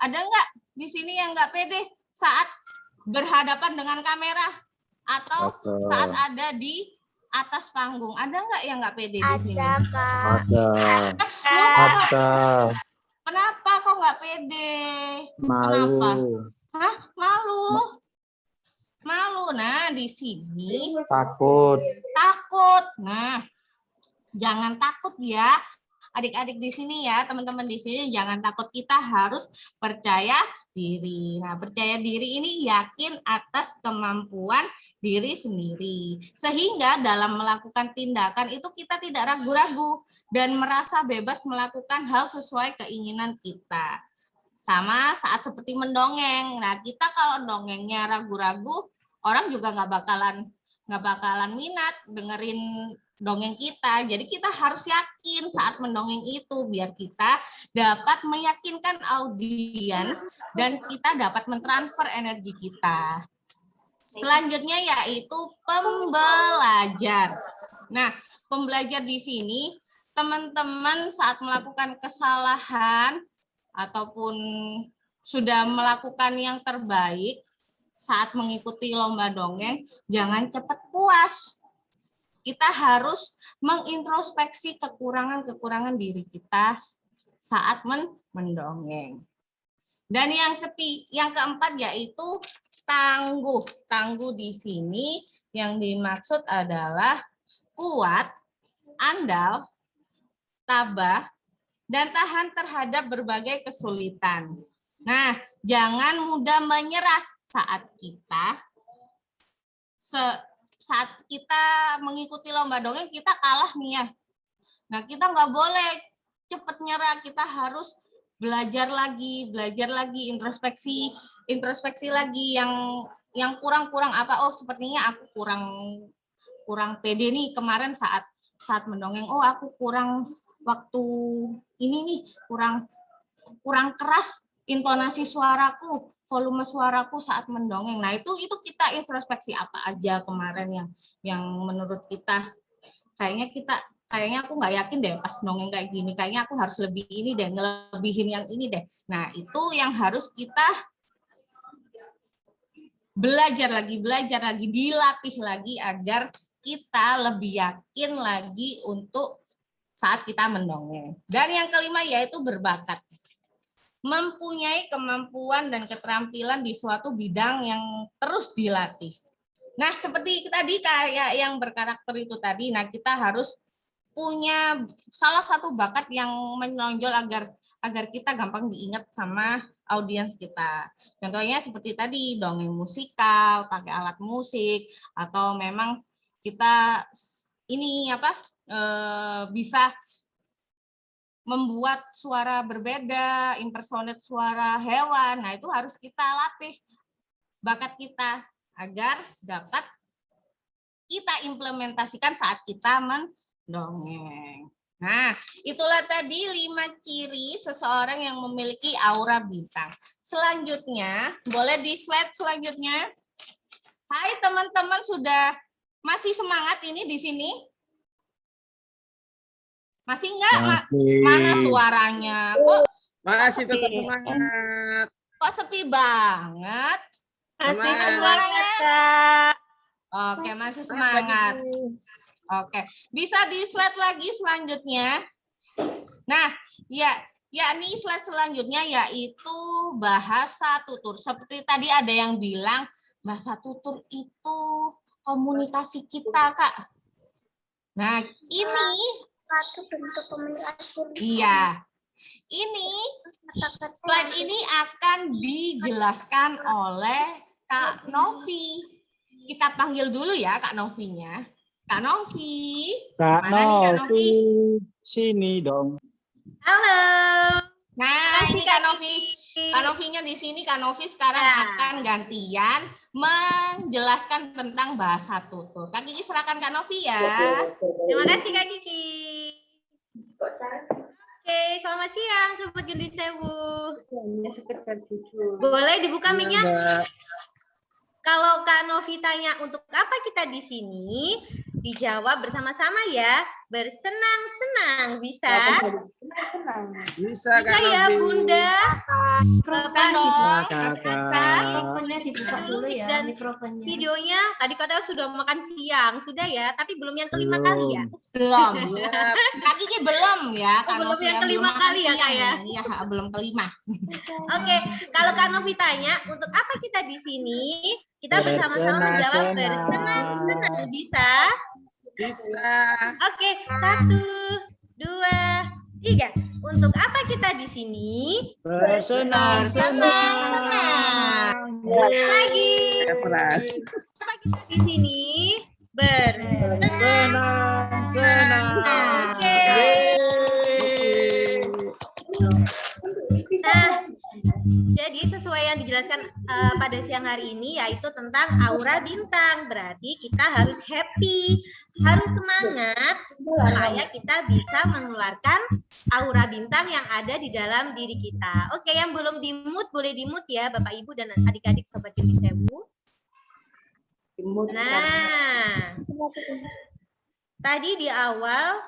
Ada nggak di sini yang nggak pede saat berhadapan dengan kamera atau saat ada di atas panggung? Ada nggak yang nggak pede di sini? Ada, Kak. Ada. Kenapa kok nggak pede? Malu. Kenapa? Hah? Malu? Malu. Nah, di sini Takut. takut. Nah, jangan takut ya. Adik-adik di sini ya, teman-teman di sini jangan takut. Kita harus percaya diri. Nah, percaya diri ini yakin atas kemampuan diri sendiri. Sehingga dalam melakukan tindakan itu kita tidak ragu-ragu dan merasa bebas melakukan hal sesuai keinginan kita. Sama saat seperti mendongeng. Nah, kita kalau dongengnya ragu-ragu, orang juga nggak bakalan minat dengerin dongeng kita. Jadi kita harus yakin saat mendongeng itu biar kita dapat meyakinkan audiens dan kita dapat mentransfer energi kita. Selanjutnya yaitu pembelajar. Nah, pembelajar di sini teman-teman saat melakukan kesalahan ataupun sudah melakukan yang terbaik saat mengikuti lomba dongeng, jangan cepat puas. Kita harus mengintrospeksi kekurangan-kekurangan diri kita saat mendongeng. Dan yang keempat yaitu tangguh. Tangguh di sini yang dimaksud adalah kuat, andal, tabah, dan tahan terhadap berbagai kesulitan. Nah, jangan mudah menyerah saat kita mengikuti lomba dongeng, kita kalah nih ya. Nah, kita nggak boleh cepat nyerah, kita harus belajar lagi, introspeksi lagi yang kurang apa. Oh, sepertinya aku kurang pede nih kemarin saat mendongeng. Oh, aku kurang waktu ini nih, kurang keras intonasi suaraku, volume suaraku saat mendongeng. Nah, itu kita introspeksi apa aja kemarin yang menurut kita kayaknya aku nggak yakin deh pas dongeng kayak gini, kayaknya aku harus lebih ini deh, ngelebihin yang ini deh. Nah, itu yang harus kita belajar lagi, dilatih lagi agar kita lebih yakin lagi untuk saat kita mendongeng. Dan yang kelima yaitu berbakat. Mempunyai kemampuan dan keterampilan di suatu bidang yang terus dilatih. Nah, seperti tadi kayak yang berkarakter itu tadi, nah kita harus punya salah satu bakat yang menonjol agar kita gampang diingat sama audiens kita. Contohnya seperti tadi dongeng musikal, pakai alat musik, atau memang kita ini bisa membuat suara berbeda, impersonate suara hewan. Nah, itu harus kita latih bakat kita agar dapat kita implementasikan saat kita mendongeng. Nah, itulah tadi 5 ciri seseorang yang memiliki aura bintang. Selanjutnya, boleh di slide selanjutnya. Hai teman-teman, sudah masih semangat ini di sini? Masih enggak? Mana suaranya? Kok masih tetap semangat? Kok sepi banget? Mana suaranya? Oke, masih semangat. Oke, bisa di slide lagi selanjutnya. Nah, yakni slide selanjutnya yaitu bahasa tutur. Seperti tadi ada yang bilang bahasa tutur itu komunikasi kita, Kak. Nah, ini Satu bentuk komunikasi. iya. Ini slide ini akan dijelaskan oleh Kak Novi. Kita panggil dulu ya Kak Novinya. Kak Novi. Kak Mana nih Kak Novi? Novi, sini dong. Halo. Nah, ini Kak Novi. Kak Novinya di sini. Kak Novi sekarang akan gantian menjelaskan tentang bahasa tutur. Kak Kiki silakan Kak Novi ya. Terima kasih Kak Kiki. Oke, selamat siang Sobat Gendi Sewu. Boleh dibuka mic-nya? Kalau Kak Novi tanya untuk apa kita di sini, dijawab bersama-sama ya. Bersenang-senang, bisa? Bisa Bisa ya Bunda? Bisa dong. Mikrofonnya dibuka dulu ya, Dan mikrofonnya. videonya tadi katanya sudah makan siang, sudah ya? Tapi belum yang kelima kali ya? Belum. Kak Kiki belum ya. Kak belum Novi yang belum kelima makan kali ya, siang Kak ya? Iya, belum kelima. Oke, kalau Kak Novi tanya untuk apa kita di sini, kita bersama-sama menjawab bersenang-senang. Bisa? Bisa. Oke, 1, 2, 3. Untuk apa kita di sini? Bersenang-senang. Lagi. Apa kita di sini? Senang-senang. Oke. Nah, jadi sesuai yang dijelaskan pada siang hari ini yaitu tentang aura bintang. Berarti kita harus happy, harus semangat supaya kita bisa mengeluarkan aura bintang yang ada di dalam diri kita. Oke, yang belum di-mute boleh di-mute ya Bapak Ibu dan adik-adik Sobat Gendi Sewu. Nah, tadi di awal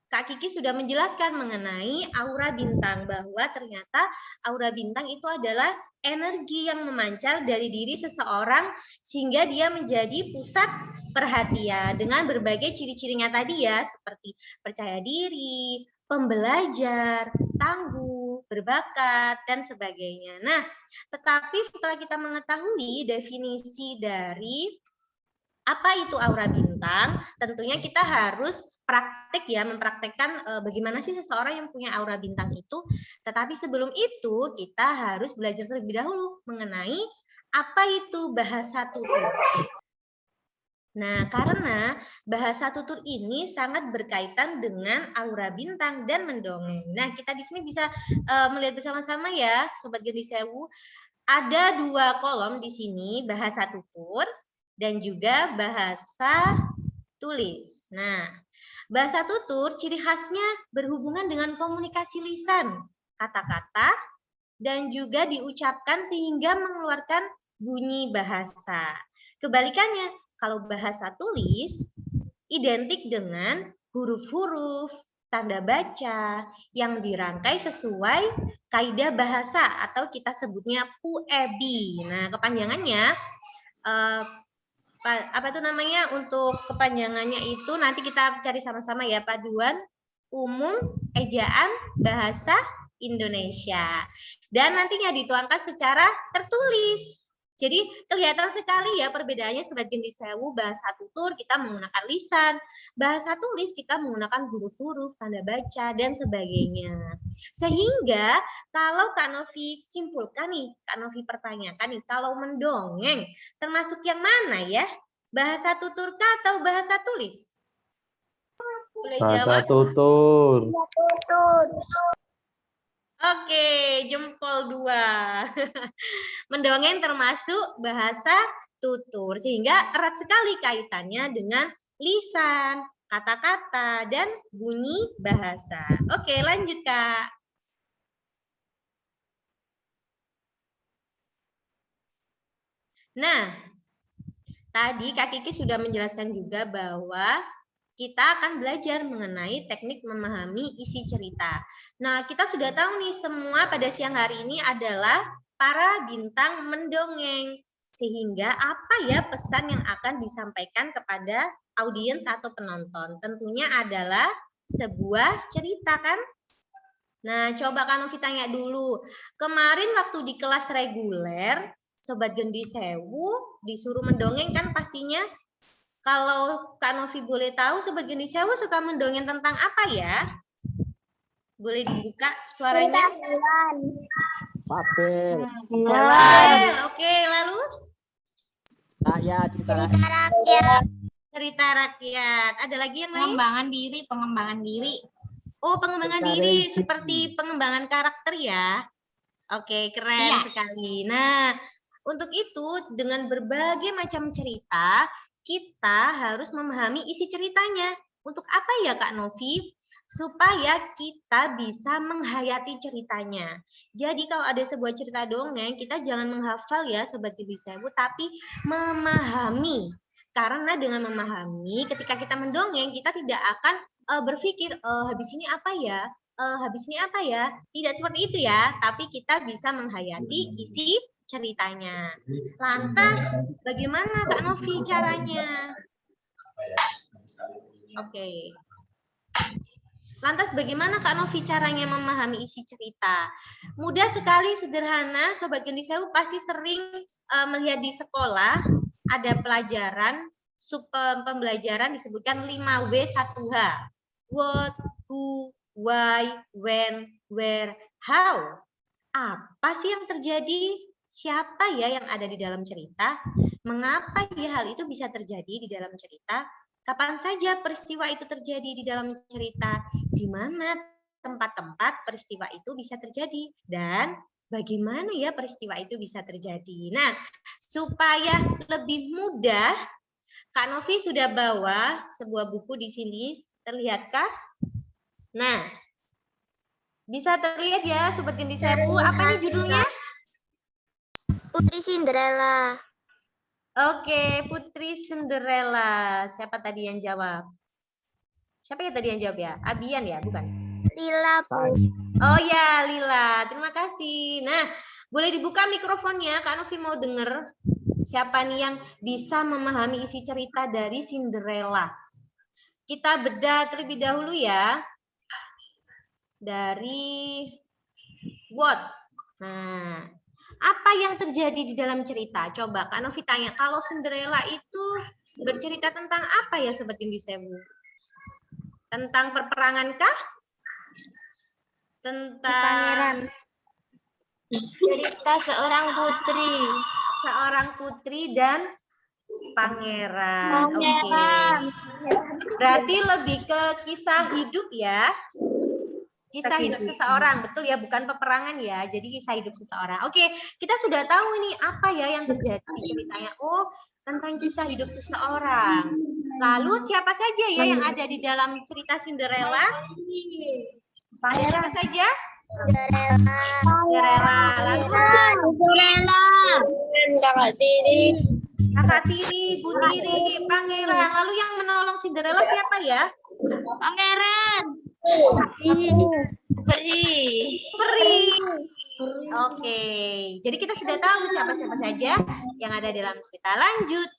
Kak Kiki sudah menjelaskan mengenai aura bintang, bahwa ternyata aura bintang itu adalah energi yang memancar dari diri seseorang sehingga dia menjadi pusat perhatian dengan berbagai ciri-cirinya tadi ya, seperti percaya diri, pembelajar, tangguh, berbakat, dan sebagainya. Nah, tetapi setelah kita mengetahui definisi dari apa itu aura bintang, tentunya kita harus praktek ya, mempraktekkan bagaimana sih seseorang yang punya aura bintang itu. Tetapi sebelum itu kita harus belajar terlebih dahulu mengenai apa itu bahasa tutur. Nah, karena bahasa tutur ini sangat berkaitan dengan aura bintang dan mendongeng. Nah, kita di sini bisa melihat bersama-sama ya, Sobat Gendi Sewu. Ada 2 kolom di sini, bahasa tutur dan juga bahasa tulis. Nah, bahasa tutur ciri khasnya berhubungan dengan komunikasi lisan, kata-kata, dan juga diucapkan sehingga mengeluarkan bunyi bahasa. Kebalikannya, kalau bahasa tulis identik dengan huruf-huruf, tanda baca yang dirangkai sesuai kaidah bahasa atau kita sebutnya PUEBI. Nah, kepanjangannya apa itu namanya, untuk kepanjangannya itu nanti kita cari sama-sama ya, Paduan Umum Ejaan Bahasa Indonesia. Dan nantinya dituangkan secara tertulis. Jadi kelihatan sekali ya perbedaannya Sobat Gendi Sewu. Bahasa tutur kita menggunakan lisan, bahasa tulis kita menggunakan huruf-huruf, tanda baca, dan sebagainya. Sehingga kalau Kak Novi simpulkan nih, Kak Novi pertanyakan nih, kalau mendongeng termasuk yang mana ya? Bahasa tutur kah atau bahasa tulis? Boleh Bahasa jawab? tutur. Oke, jempol 2. Mendongeng termasuk bahasa tutur, sehingga erat sekali kaitannya dengan lisan, kata-kata, dan bunyi bahasa. Oke, lanjut Kak. Nah, tadi Kak Kiki sudah menjelaskan juga bahwa kita akan belajar mengenai teknik memahami isi cerita. Nah, kita sudah tahu nih semua pada siang hari ini adalah para bintang mendongeng. Sehingga apa ya pesan yang akan disampaikan kepada audiens atau penonton? Tentunya adalah sebuah cerita kan? Nah, coba Kak Novi tanya dulu. Kemarin waktu di kelas reguler, Sobat Gendi Sewu disuruh mendongeng kan pastinya. Kalau Kak Novi boleh tahu, Sobat Gendi Sewu suka mendongeng tentang apa ya? Boleh dibuka suaranya? Papel. Papel, oke. Lalu? Cerita rakyat. Cerita rakyat. Ada lagi yang lain? Pengembangan diri. Oh, pengembangan diri. Seperti pengembangan karakter ya? Oke, keren sekali. Nah, untuk itu dengan berbagai macam cerita, kita harus memahami isi ceritanya. Untuk apa ya Kak Novi? Supaya kita bisa menghayati ceritanya. Jadi kalau ada sebuah cerita dongeng, kita jangan menghafal ya Sobat Gendi Sewu, tapi memahami. Karena dengan memahami, ketika kita mendongeng, kita tidak akan berpikir, habis ini apa ya? Habis ini apa ya? Tidak seperti itu ya, tapi kita bisa menghayati isi ceritanya. Lantas, bagaimana Kak Novi caranya? Oke. Lantas bagaimana Kak Novi caranya memahami isi cerita? Mudah sekali, sederhana. Sobat Gendi Sewu pasti sering melihat di sekolah ada pelajaran, pembelajaran disebutkan 5W 1H. What, who, why, when, where, how. Apa sih yang terjadi? Siapa ya yang ada di dalam cerita? Mengapa ya hal itu bisa terjadi di dalam cerita? Kapan saja peristiwa itu terjadi di dalam cerita? Di mana tempat-tempat peristiwa itu bisa terjadi? Dan bagaimana ya peristiwa itu bisa terjadi? Nah, supaya lebih mudah, Kak Novi sudah bawa sebuah buku di sini. Terlihatkah? Nah, bisa terlihat ya Sobat Gendi Sewu. Apa nih judulnya? Putri Cinderella. Oke, Putri Cinderella. Siapa tadi yang jawab? Siapa ya tadi yang jawab ya? Abian ya, bukan? Lila, Bu. Oh ya, Lila. Terima kasih. Nah, boleh dibuka mikrofonnya, Kak Novi mau denger siapa nih yang bisa memahami isi cerita dari Cinderella. Kita bedah terlebih dahulu ya. Dari what? Nah, apa yang terjadi di dalam cerita? Coba Kak Novi tanya, kalau Cinderella itu bercerita tentang apa ya Sobat Indi Sewu? Tentang perperangan kah? Tentang Cerita seorang putri. Seorang putri dan pangeran. Oke. Berarti lebih ke kisah hidup ya. Kisah hidup seseorang, betul ya, bukan peperangan ya. Jadi kisah hidup seseorang. Oke, kita sudah tahu ini apa ya yang terjadi di ceritanya. Oh, tentang kisah hidup seseorang. Lalu siapa saja ya yang ada di dalam cerita Cinderella? Ada siapa saja? Cinderella. Lalu Kakak Tiri, Bu Tiri, Pangeran. Lalu yang menolong Cinderella siapa ya? Pangeran. Peri. Oke, jadi kita sudah tahu siapa-siapa saja yang ada dalam cerita. Lanjut.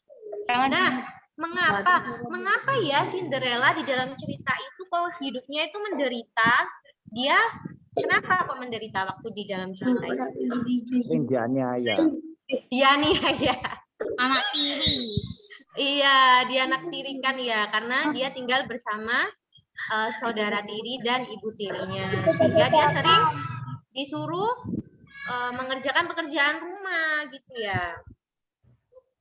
Nah, mengapa ya Cinderella di dalam cerita itu kok hidupnya itu menderita? Dia kenapa kok menderita waktu di dalam cerita itu? Dianiaya. Dianiaya. Anak tiri. Iya, dia anak tiri kan ya, karena dia tinggal bersama saudara tiri dan ibu tirinya, sehingga dia sering disuruh mengerjakan pekerjaan rumah gitu ya.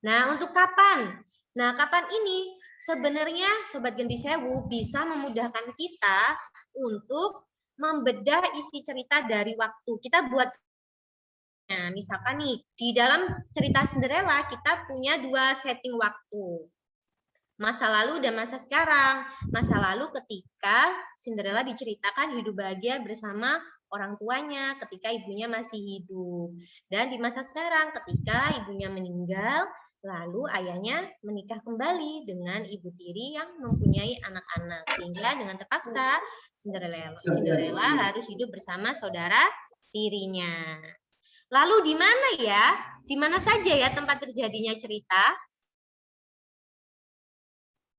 Nah, untuk kapan? Nah, kapan ini sebenarnya Sobat Gendi Sewu bisa memudahkan kita untuk membedah isi cerita dari waktu. Kita buat, nah, misalkan nih di dalam cerita Cinderella kita punya 2 setting waktu. Masa lalu dan masa sekarang. Masa lalu ketika Cinderella diceritakan hidup bahagia bersama orang tuanya ketika ibunya masih hidup. Dan di masa sekarang ketika ibunya meninggal, lalu ayahnya menikah kembali dengan ibu tiri yang mempunyai anak-anak. Sehingga dengan terpaksa Cinderella harus hidup bersama saudara tirinya. Lalu di mana ya? Di mana saja ya tempat terjadinya cerita?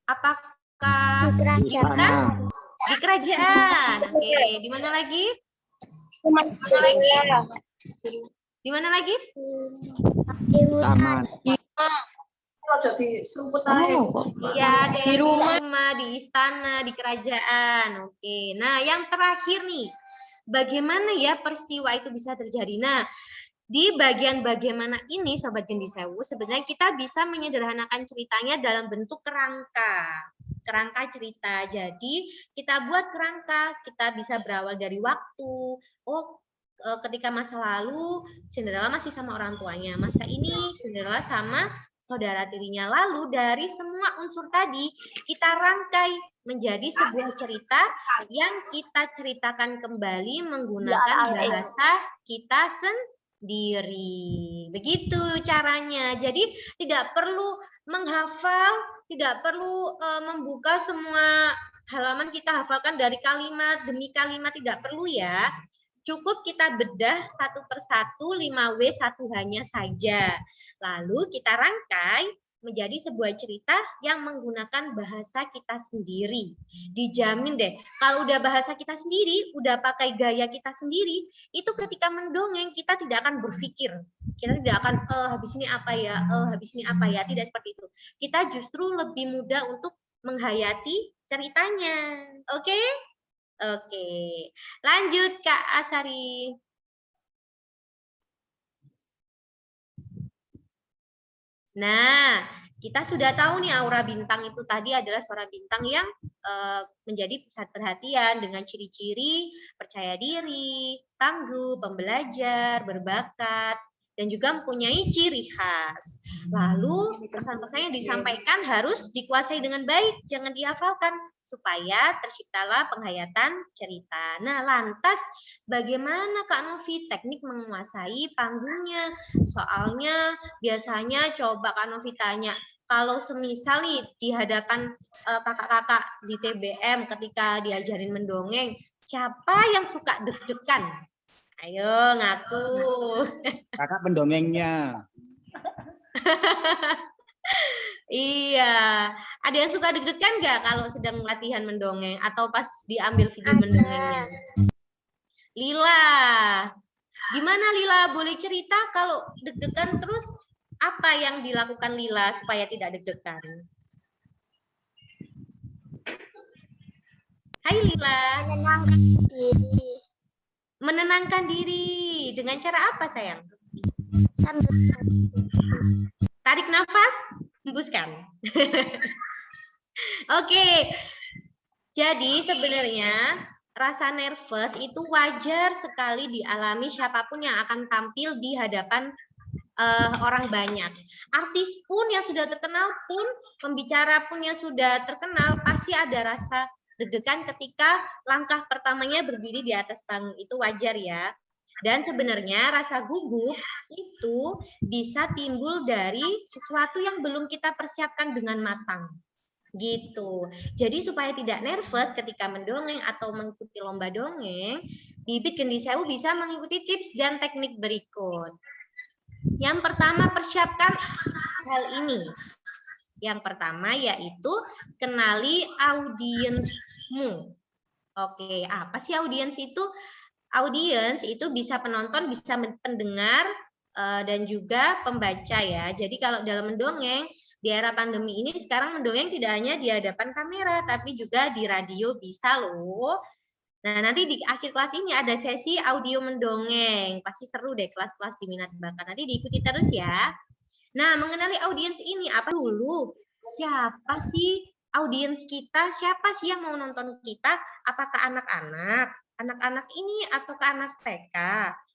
Apakah di hutan? Di kerajaan. Oke, di mana lagi? Di mana lagi? Di hutan. Iya, di rumah, di istana, di kerajaan. Oke. Nah, yang terakhir nih, bagaimana ya peristiwa itu bisa terjadi? Nah, di bagian bagaimana ini, Sobat Gendi Sewu, sebenarnya kita bisa menyederhanakan ceritanya dalam bentuk kerangka cerita. Jadi kita buat kerangka, kita bisa berawal dari waktu. Oh, ketika masa lalu Cinderella masih sama orang tuanya, masa ini Cinderella sama saudara tirinya. Lalu dari semua unsur tadi kita rangkai menjadi sebuah cerita yang kita ceritakan kembali menggunakan bahasa kita sendiri. Begitu caranya. Jadi tidak perlu menghafal, tidak perlu membuka semua halaman kita hafalkan dari kalimat demi kalimat, tidak perlu ya. Cukup kita bedah satu persatu 5W1 hanya saja. Lalu kita rangkai menjadi sebuah cerita yang menggunakan bahasa kita sendiri. Dijamin deh, kalau udah bahasa kita sendiri, udah pakai gaya kita sendiri, itu ketika mendongeng kita tidak akan berpikir. Kita tidak akan, habis ini apa ya, habis ini apa ya, tidak seperti itu. Kita justru lebih mudah untuk menghayati ceritanya. Oke? Oke, lanjut Kak Asari. Nah, kita sudah tahu nih aura bintang itu tadi adalah seorang bintang yang menjadi pusat perhatian dengan ciri-ciri percaya diri, tangguh, pembelajar, berbakat, dan juga mempunyai ciri khas. Lalu pesan-pesan yang disampaikan harus dikuasai dengan baik, jangan dihafalkan supaya terciptalah penghayatan cerita. Nah, lantas bagaimana Kak Novi teknik menguasai panggungnya? Soalnya biasanya coba Kak Novi tanya, kalau semisal nih di hadapan kakak-kakak di TBM ketika diajarin mendongeng, siapa yang suka deg-degan? Ayo ngaku. Kakak pendongengnya. Iya, ada yang suka deg-degan nggak kalau sedang latihan mendongeng atau pas diambil video mendongengnya? Lila, gimana Lila? Boleh cerita kalau deg-degan terus apa yang dilakukan Lila supaya tidak deg-degan? Hai Lila. Menenangkan diri. Menenangkan diri dengan cara apa sayang? Sambil Tarik nafas, hembuskan. Oke. Jadi sebenarnya rasa nervous itu wajar sekali dialami siapapun yang akan tampil di hadapan orang banyak. Artis pun yang sudah terkenal pun, pembicara pun yang sudah terkenal pasti ada rasa deg-degan ketika langkah pertamanya berdiri di atas panggung, itu wajar ya. Dan sebenarnya rasa gugup itu bisa timbul dari sesuatu yang belum kita persiapkan dengan matang. Gitu. Jadi supaya tidak nervous ketika mendongeng atau mengikuti lomba dongeng, Bibit Gendi Sewu bisa mengikuti tips dan teknik berikut. Yang pertama, persiapkan hal ini. Yang pertama yaitu kenali audiensmu. Oke, apa sih audiens itu? Audiens itu bisa penonton, bisa pendengar, dan juga pembaca ya. Jadi kalau dalam mendongeng, di era pandemi ini sekarang mendongeng tidak hanya di hadapan kamera, tapi juga di radio bisa loh. Nah, nanti di akhir kelas ini ada sesi audio mendongeng. Pasti seru deh kelas-kelas di minat bakat. Nanti diikuti terus ya. Nah, mengenali audiens ini apa dulu? Siapa sih audiens kita? Siapa sih yang mau nonton kita? Apakah anak-anak? Anak-anak ini ataukah anak TK?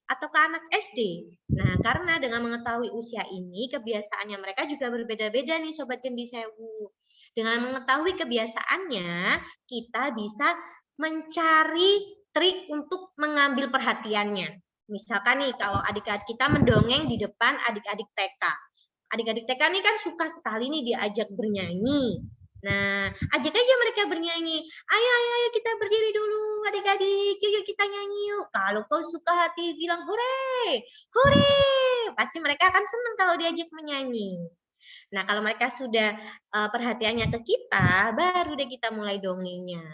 Ataukah anak SD? Nah, karena dengan mengetahui usia ini, kebiasaannya mereka juga berbeda-beda nih Sobat Gendi Sewu. Dengan mengetahui kebiasaannya, kita bisa mencari trik untuk mengambil perhatiannya. Misalkan nih, kalau adik-adik kita mendongeng di depan adik-adik TK. Adik-adik TK nih kan suka sekali nih diajak bernyanyi. Nah, ajak aja mereka bernyanyi. Ayo kita berdiri dulu adik-adik. Yuk kita nyanyi yuk. Kalau kau suka hati bilang hore, hore. Pasti mereka akan senang kalau diajak menyanyi. Nah, kalau mereka sudah perhatiannya ke kita, baru deh kita mulai dongengnya.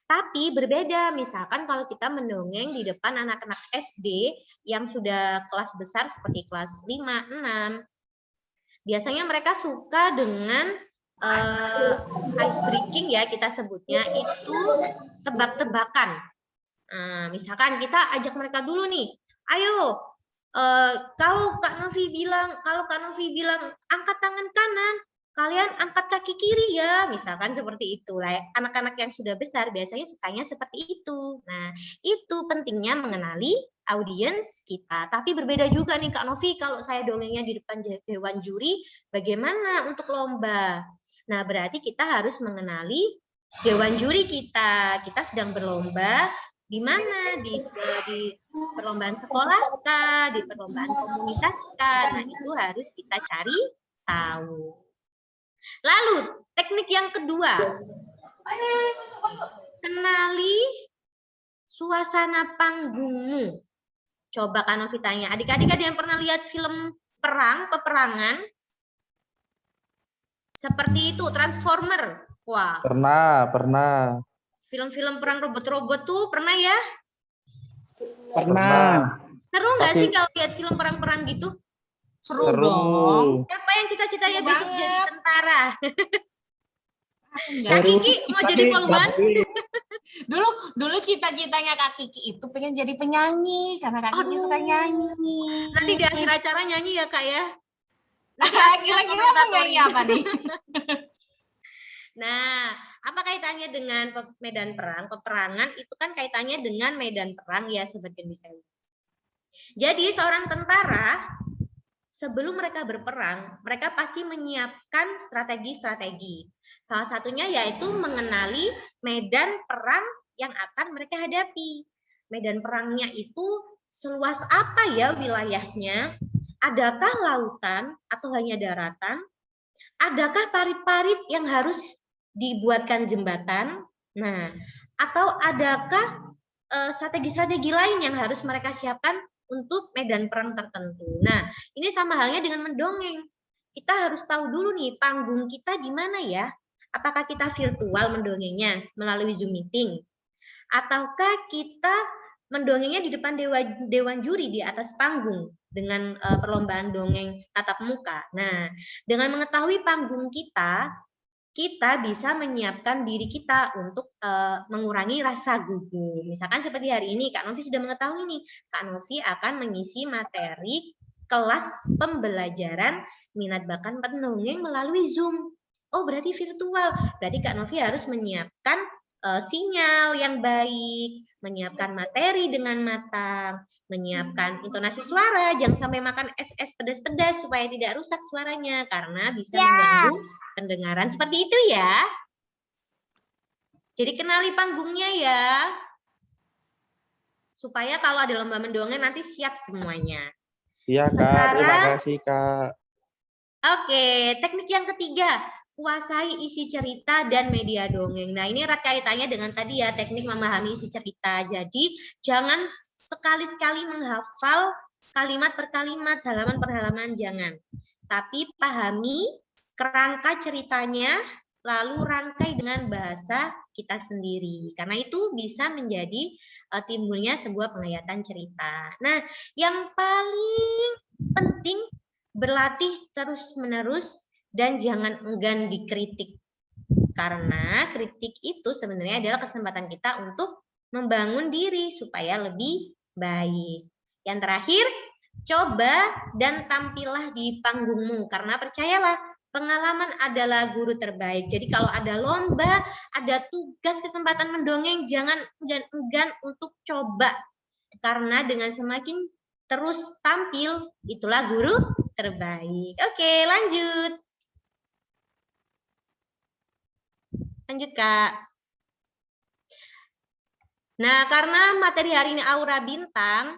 Tapi berbeda, misalkan kalau kita mendongeng di depan anak-anak SD yang sudah kelas besar seperti kelas 5, 6. Biasanya mereka suka dengan ice breaking ya kita sebutnya, itu tebak-tebakan. Misalkan kita ajak mereka dulu nih, ayo kalau Kak Novi bilang angkat tangan kanan, kalian angkat kaki kiri ya, misalkan seperti itu. Anak-anak yang sudah besar biasanya sukanya seperti itu. Nah, itu pentingnya mengenali audiens kita. Tapi berbeda juga nih Kak Novi, kalau saya dongengnya di depan dewan juri, bagaimana untuk lomba? Nah, berarti kita harus mengenali dewan juri kita. Kita sedang berlomba di mana? Di perlombaan sekolah kah? Di perlombaan komunitas kah? Nah, itu harus kita cari tahu. Lalu, teknik yang kedua. Kenali suasana panggungmu. Coba Kak Novi tanya, adik-adik ada yang pernah lihat film peperangan? Seperti itu, Transformer. Wah. Pernah. Film-film perang robot-robot tuh pernah ya? Pernah. Seru nggak sih kalau lihat film perang-perang gitu? Seru dong. Siapa yang cita-citanya besok jadi tentara? Kak Kiki mau jadi polwan? Dulu cita-citanya Kak Kiki itu pengen jadi penyanyi karena Kak Kiki suka nyanyi. Nanti di akhir acara nyanyi ya Kak ya? Kira-kira mau nyanyi apa nih? Nah, apa kaitannya dengan medan perang? Peperangan itu kan kaitannya dengan medan perang ya Sobat Gendi Sewu. Jadi seorang tentara sebelum mereka berperang, mereka pasti menyiapkan strategi-strategi. Salah satunya yaitu mengenali medan perang yang akan mereka hadapi. Medan perangnya itu seluas apa ya wilayahnya? Adakah lautan atau hanya daratan? Adakah parit-parit yang harus dibuatkan jembatan? Nah, atau adakah strategi-strategi lain yang harus mereka siapkan untuk medan perang tertentu? Nah, ini sama halnya dengan mendongeng. Kita harus tahu dulu nih panggung kita di mana ya? Apakah kita virtual mendongengnya melalui Zoom meeting? Ataukah kita mendongengnya di depan dewan juri di atas panggung dengan perlombaan dongeng tatap muka? Nah, dengan mengetahui panggung kita bisa menyiapkan diri kita untuk mengurangi rasa gugup. Misalkan seperti hari ini, Kak Novi sudah mengetahui nih, Kak Novi akan mengisi materi kelas pembelajaran minat bakat pendongeng melalui Zoom. Oh, berarti virtual. Berarti Kak Novi harus menyiapkan sinyal yang baik, menyiapkan materi dengan matang, menyiapkan intonasi suara, jangan sampai makan es pedas-pedas supaya tidak rusak suaranya, karena bisa mengganggu pendengaran. Seperti itu ya. Jadi kenali panggungnya ya, supaya kalau ada lomba mendongeng nanti siap semuanya. Iya Kak, terima kasih Kak. Oke, teknik yang ketiga, kuasai isi cerita dan media dongeng. Nah, ini erat kaitannya dengan tadi ya, teknik memahami isi cerita. Jadi, jangan sekali-sekali menghafal kalimat per kalimat, halaman per halaman, jangan. Tapi pahami kerangka ceritanya, lalu rangkai dengan bahasa kita sendiri. Karena itu bisa menjadi timbulnya sebuah penghayatan cerita. Nah, yang paling penting berlatih terus-menerus dan jangan enggan dikritik. Karena kritik itu sebenarnya adalah kesempatan kita untuk membangun diri supaya lebih baik. Yang terakhir, coba dan tampillah di panggungmu. Karena percayalah, pengalaman adalah guru terbaik. Jadi kalau ada lomba, ada tugas kesempatan mendongeng, jangan enggan untuk coba. Karena dengan semakin terus tampil, itulah guru terbaik. Oke, lanjut. Lanjut, Kak. Nah, karena materi hari ini aura bintang,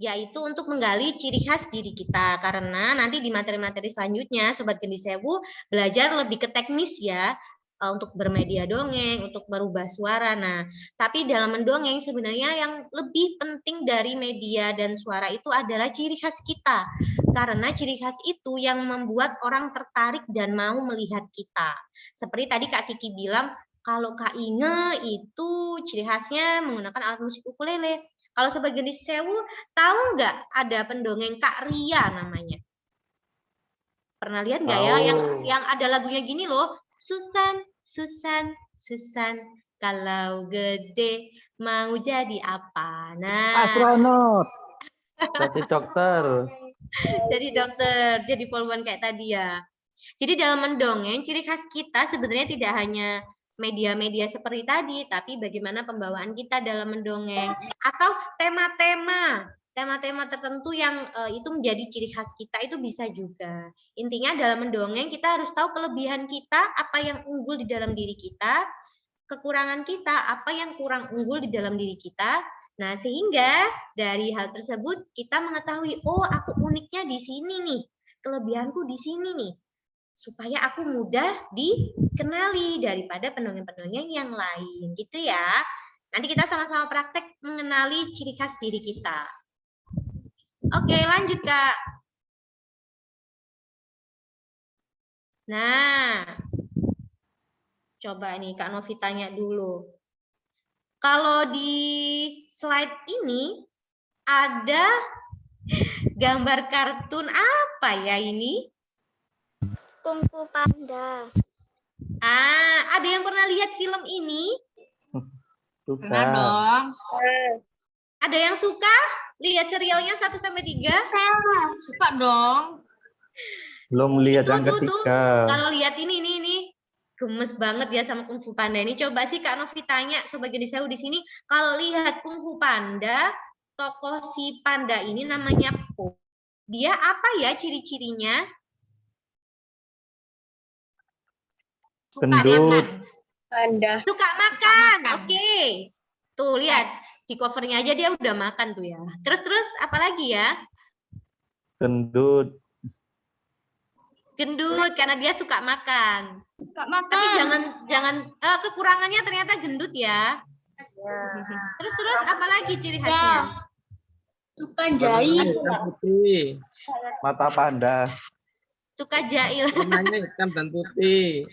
yaitu untuk menggali ciri khas diri kita. Karena nanti di materi-materi selanjutnya, Sobat Gendi Sewu belajar lebih ke teknis ya, untuk bermedia dongeng, untuk merubah suara. Nah, tapi dalam mendongeng sebenarnya yang lebih penting dari media dan suara itu adalah ciri khas kita. Karena ciri khas itu yang membuat orang tertarik dan mau melihat kita. Seperti tadi Kak Kiki bilang, kalau Kak Inge itu ciri khasnya menggunakan alat musik ukulele. Kalau Sobat Gendi Sewu, tahu nggak ada pendongeng Kak Ria namanya? Pernah lihat nggak ya yang ada lagunya gini loh, Susan, Susan, Susan, kalau gede mau jadi apa? Nah, astronot. Jadi dokter. Jadi dokter, jadi polwan kayak tadi ya. Jadi dalam mendongeng, ciri khas kita sebenarnya tidak hanya media-media seperti tadi, tapi bagaimana pembawaan kita dalam mendongeng atau tema-tema tertentu yang itu menjadi ciri khas kita itu bisa juga. Intinya dalam mendongeng kita harus tahu kelebihan kita, apa yang unggul di dalam diri kita, kekurangan kita, apa yang kurang unggul di dalam diri kita. Nah, sehingga dari hal tersebut kita mengetahui, oh aku uniknya di sini nih, kelebihanku di sini nih, supaya aku mudah dikenali daripada pendongeng-pendongeng yang lain, gitu ya. Nanti kita sama-sama praktek mengenali ciri khas diri kita. Oke, lanjut Kak. Nah, coba nih Kak Novi tanya dulu. Kalau di slide ini ada gambar kartun apa ya ini? Kung Fu Panda. Ada yang pernah lihat film ini? Pernah dong. Ada yang suka lihat serialnya 1 sampai 3? Suka dong. Belum lihat yang ketiga. Kalau lihat ini gemes banget ya sama Kung Fu Panda ini. Coba sih Kak Novi tanya Sobat Gendi Sewu di sini, kalau lihat Kung Fu Panda, tokoh si panda ini namanya Po. Dia apa ya ciri-cirinya? Gendut. Panda. Suka makan. Oke. Tuh lihat di covernya aja dia udah makan tuh ya. Terus apa lagi ya? Gendut. Gendut karena dia suka makan. Suka makan. Tapi jangan kekurangannya ternyata gendut ya. Terus apa lagi ciri khasnya? Suka jahit. Putih. Mata panda. Suka jahil. Warnanya hitam dan putih.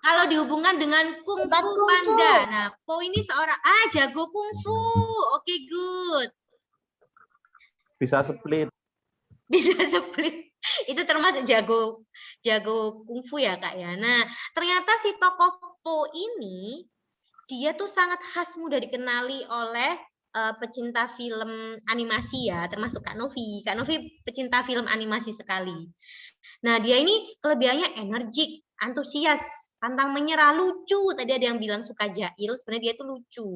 Kalau dihubungkan dengan kungfu panda. Nah, Po ini seorang jago kungfu. Oke, good. Bisa split. Bisa split. Itu termasuk jago kungfu ya, Kak ya. Nah, ternyata si tokoh Po ini dia tuh sangat khas, mudah dikenali oleh pecinta film animasi ya, termasuk Kak Novi. Kak Novi pecinta film animasi sekali. Nah, dia ini kelebihannya energik, antusias, pantang menyerah, lucu. Tadi ada yang bilang suka jahil, sebenarnya dia itu lucu.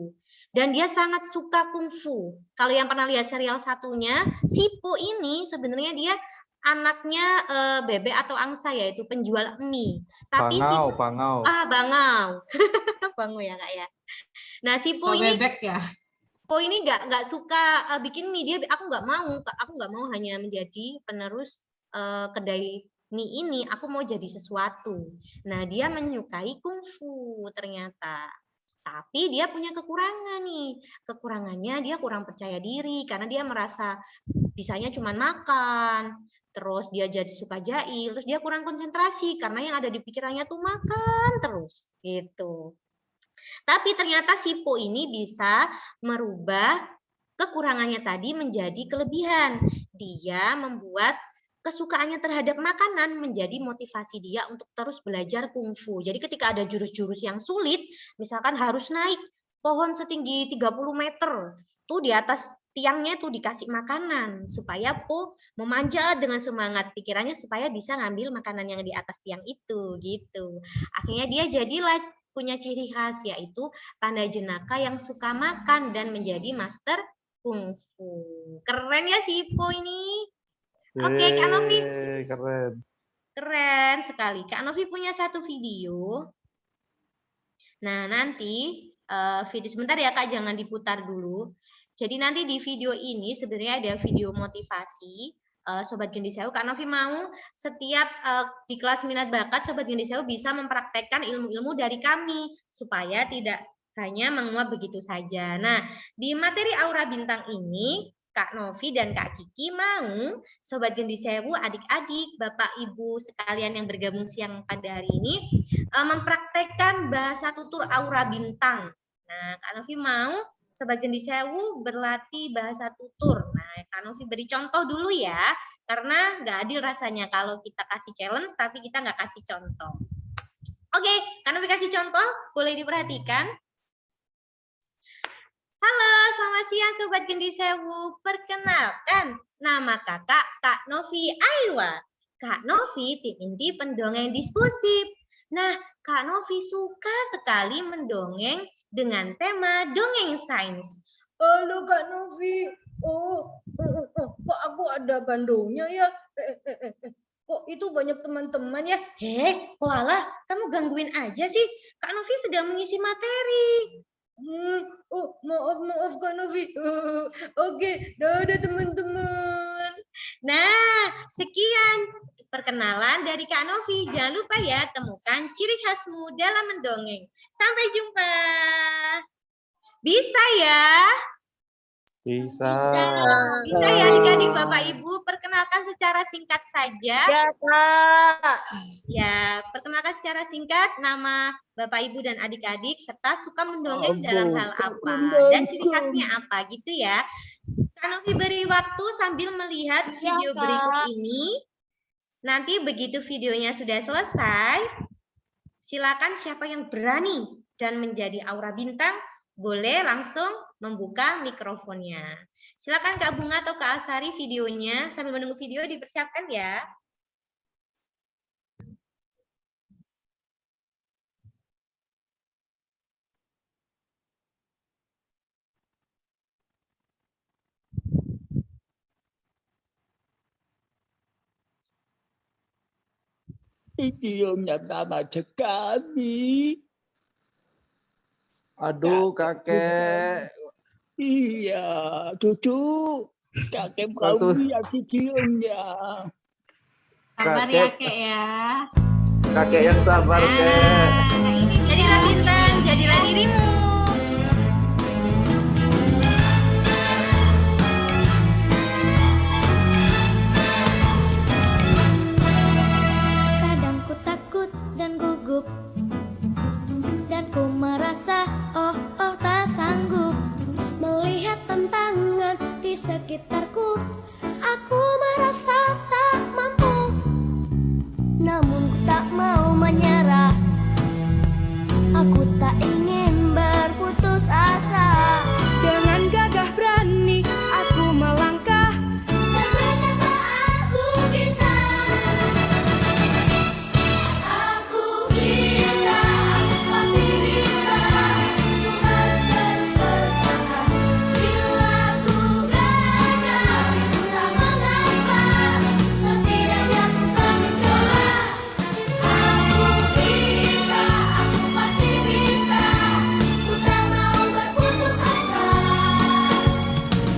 Dan dia sangat suka kungfu. Kalau yang pernah lihat serial satunya, si Po ini sebenarnya dia anaknya bebek atau angsa, yaitu penjual mie. Tapi Bangau. bangau. Bangau ya, Kak ya. Nah, si Po ini bebek ya. Po ini nggak suka bikin mie. Dia aku nggak mau hanya menjadi penerus kedai mie ini, aku mau jadi sesuatu. Nah, dia menyukai kungfu ternyata. Tapi dia punya kekurangan nih. Kekurangannya dia kurang percaya diri karena dia merasa bisanya cuma makan. Terus dia jadi suka jahil, terus dia kurang konsentrasi karena yang ada di pikirannya tuh makan terus gitu. Tapi ternyata si Po ini bisa merubah kekurangannya tadi menjadi kelebihan. Dia membuat kesukaannya terhadap makanan menjadi motivasi dia untuk terus belajar kungfu. Jadi ketika ada jurus-jurus yang sulit, misalkan harus naik pohon setinggi 30 meter, tuh di atas tiangnya tuh dikasih makanan supaya Po memanjat dengan semangat, pikirannya supaya bisa ngambil makanan yang di atas tiang itu gitu. Akhirnya dia jadilah punya ciri khas, yaitu panda jenaka yang suka makan dan menjadi master kungfu. Keren ya si Po ini. Oke, Kak Novi. Keren. Keren sekali. Kak Novi punya satu video. Nah, nanti video sebentar ya Kak, jangan diputar dulu. Jadi nanti di video ini sebenarnya ada video motivasi. Sobat Gendi Sewu, Kak Novi mau setiap di kelas minat bakat Sobat Gendi Sewu bisa mempraktekkan ilmu-ilmu dari kami supaya tidak hanya menguap begitu saja. Nah, di materi Aura Bintang ini Kak Novi dan Kak Kiki mau Sobat Gendi Sewu, adik-adik, Bapak Ibu sekalian yang bergabung siang pada hari ini mempraktekkan bahasa tutur Aura Bintang. Nah, Kak Novi mau Sobat Gendi Sewu berlatih bahasa tutur. Nah, Kak Novi beri contoh dulu ya, karena nggak adil rasanya kalau kita kasih challenge tapi kita nggak kasih contoh. Oke, Kak Novi kasih contoh, boleh diperhatikan. Halo, selamat siang Sobat Gendi Sewu. Perkenalkan, nama kakak Kak Novi Aiwa. Kak Novi tim inti pendongeng diskusi. Nah, Kak Novi suka sekali mendongeng dengan tema dongeng sains. Halo Kak Novi. Kok aku ada bandungnya ya? Kok itu banyak teman-teman ya? Walah, kamu gangguin aja sih. Kak Novi sedang mengisi materi. Maaf Kak Novi. Oke, dadah teman-teman. Nah, sekian perkenalan dari Kak Novi. Jangan lupa ya, temukan ciri khasmu dalam mendongeng. Sampai jumpa. Bisa ya? Bisa. Bisa ya adik-adik Bapak Ibu, perkenalkan secara singkat saja. Ya, Kak. Ya, perkenalkan secara singkat nama Bapak Ibu dan adik-adik serta suka mendongeng dalam hal apa dan ciri khasnya apa gitu ya. Kak Novi beri waktu sambil melihat video berikut ini. Nanti begitu videonya sudah selesai, silakan siapa yang berani dan menjadi Aura Bintang boleh langsung membuka mikrofonnya. Silakan Kak Bunga atau Kak Asari videonya, sambil menunggu video dipersiapkan ya. Ciumnya lama sekali. Aduh, kakek. Iya, cucu. Kakek mau lihat ciumnya. Sabar ya, Kek ya. Kakek yang sabar, Kek. Nah, ini dia. Jadilah bintang, jadilah dirimu. Kadang ku takut dan gugup, dan ku merasa oh tak sanggup melihat tantangan di sekitarku. Aku merasa tak mampu, namun ku tak mau menyerah. Aku tak ingin berputus asa. Dengan gagah berani aku melangkah dan berkata aku bisa. Aku bisa, aku pasti bisa. Ku harus terus berusaha. Bila ku gagal, itu tak mengapa. Setidaknya ku tak mencoba. Aku bisa, aku pasti bisa. Ku tak mau berputus asa.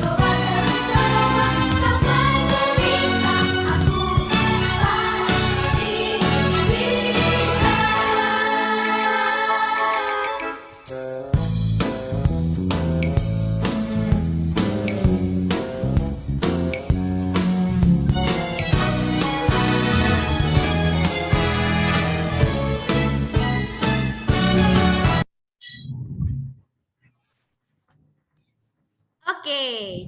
Coba terus coba, sampai ku bisa. Aku pasti bisa. Oke,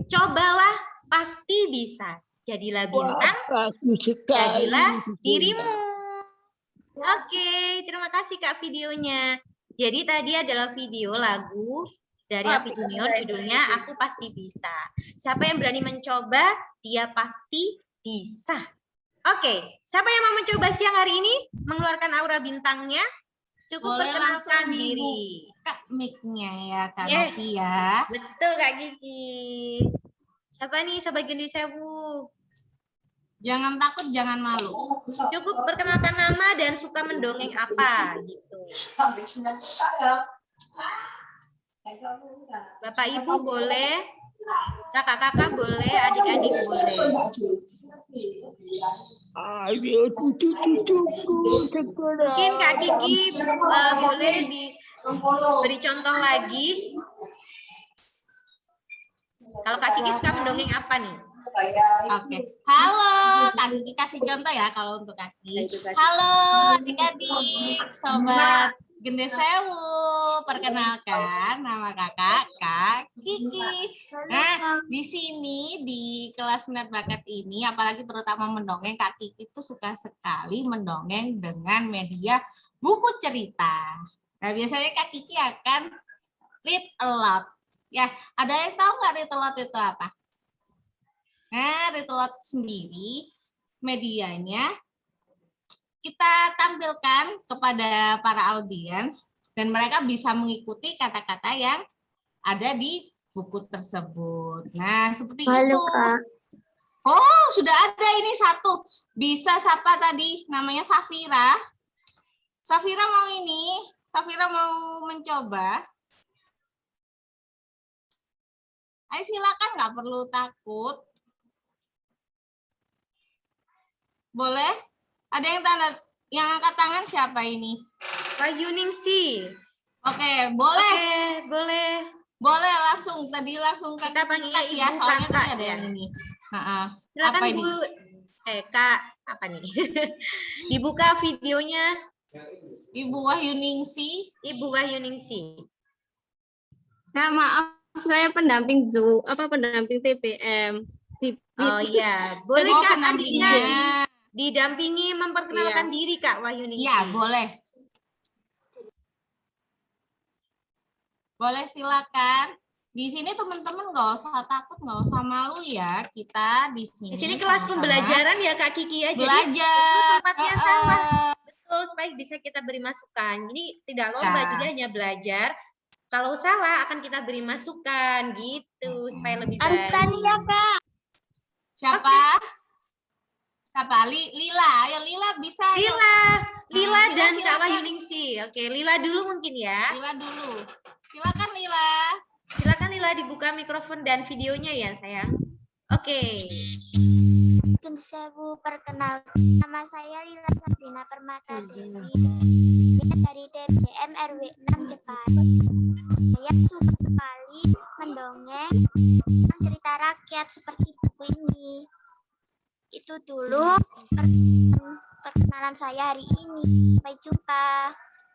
cobalah pasti bisa. Jadilah bintang, jadilah dirimu. Oke, terima kasih Kak videonya. Jadi tadi adalah video lagu dari Avi Junior, judulnya Aku Pasti Bisa. Siapa yang berani mencoba, dia pasti bisa. Oke, siapa yang mau mencoba siang hari ini? Mengeluarkan aura bintangnya? Cukup Boleh langsung perkenalkan diri. dibuka mic-nya ya, Kak Yes. Novi ya. Betul Kak Kiki. Siapa nih Sobat Gendi Sewu? Jangan takut, jangan malu. Cukup perkenalkan nama dan suka mendongeng apa gitu. Bapak Ibu boleh, kakak-kakak boleh, adik-adik boleh. Ayo cucu-cucuku sekarang. Mungkin Kak Kiki boleh diberi contoh lagi. Kalau Kak Kiki suka mendongeng apa nih? Oke. Halo, Kak Kiki kasih contoh ya kalau untuk Kaki. Halo adik-adik, sobat Gende Sewu. Perkenalkan nama kakak Kak Kiki. Nah, di sini di kelas minat bakat ini, apalagi terutama mendongeng, Kak Kiki itu suka sekali mendongeng dengan media buku cerita. Nah, biasanya Kak Kiki akan read aloud. Ya, ada yang tahu nggak read aloud itu apa? Nah, read aloud sendiri medianya kita tampilkan kepada para audiens dan mereka bisa mengikuti kata-kata yang ada di buku tersebut. Nah, seperti itu. Kak. Oh, sudah ada ini satu. Bisa siapa tadi? Namanya Safira. Safira mau ini? Safira mau mencoba? Ayo silakan, nggak perlu takut. Boleh? Ada yang angkat tangan siapa ini? Wahyu Ningsi. Oke, boleh. Oke, boleh. Boleh langsung. Tadi langsung Kita panggil ya, Ibu soalnya Kakak tadi ada ya. yang ini. Heeh. Silakan Apa ini? Bu. Kak, apa nih? Dibuka videonya. Ibu Wahyu Ningsi. Ibu Wahyu Ningsi. Nah, maaf, saya pendamping pendamping TPM. Oh iya, boleh Oh, Kak pendampingnya. adiknya didampingi memperkenalkan diri Kak Wahyu Ningsi. Iya, boleh. Boleh, silakan. Di sini teman-teman nggak usah takut, nggak usah malu ya. Kita di sini. Di sini kelas sama-sama pembelajaran ya Kak Kiki ya. Jadi belajar. itu tempatnya sama. Betul, supaya bisa kita beri masukan. Ini tidak lomba, Nah. jadi hanya belajar. Kalau salah akan kita beri masukan gitu supaya lebih baik. ya, Kak. Siapa? Siapa? Lila. Ayo Lila bisa. ayo. Lila dan Kak silakan. Wahyu. Oke, Lila dulu mungkin ya. Lila dulu. Silakan Lila. Silakan Lila dibuka mikrofon dan videonya ya, sayang. Oke. Mungkin Sewu, perkenalkan nama saya Lila Sabrina Permata Dewi. Saya dari TBM RW 6 Jepang. Saya suka sekali mendongeng tentang cerita rakyat seperti buku ini. Itu dulu perkenalan saya hari ini. Sampai jumpa.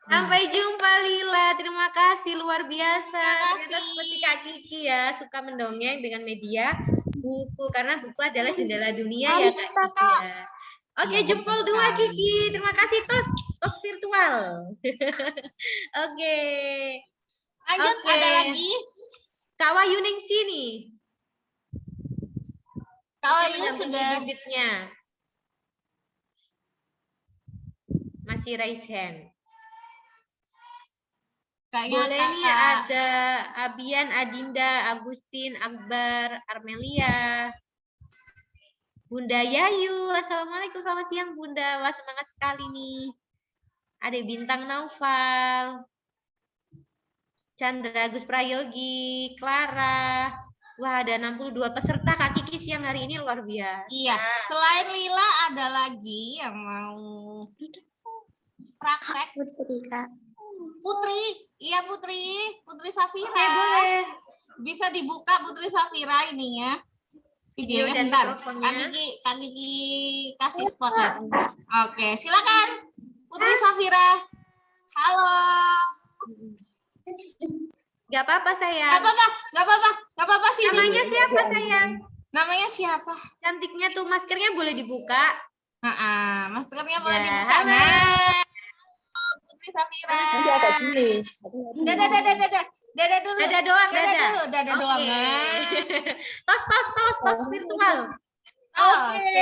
Sampai jumpa Lila. Terima kasih luar biasa. Terima Ternyata kasih. seperti Kak Kiki ya, suka mendongeng dengan media buku karena buku adalah jendela dunia ya Kak Kiki ya. Oke, Iya, jempol betul 2 sekali. Kiki. Terima kasih tos virtual. Oke. Lanjut, Oke. ada lagi? Kak Wahyu nih. Kak Wahyu Mendampingi sudah. bibitnya. Masih raise hand. Kayaknya Boleh nih Kak. ada Abian, Adinda, Agustin, Akbar, Armelia, Bunda Yayu. Assalamualaikum, selamat siang Bunda. Wah semangat sekali nih. Ada Bintang Naufal, Chandra Agus Prayogi, Clara. Wah ada 62 peserta Kak Kiki siang hari ini luar biasa. Iya, selain Lila ada lagi yang mau praktek. Putri, Kak. Putri, iya Putri Safira. Oke boleh. Bisa dibuka Putri Safira ininya. Video Videonya dan bentar. mikrofonnya. Kak Kiki kasih spotlight. Oke, silakan Putri Safira. Halo. Gak apa-apa sayang. Gak apa-apa sih. Namanya siapa sayang? Namanya siapa? Cantiknya tuh maskernya boleh dibuka. Maskernya boleh Ya, dibuka. halo. Nah, Putri Safira. Dada dulu. Dada doang, Dada doang. Oke. Tos virtual. Oke.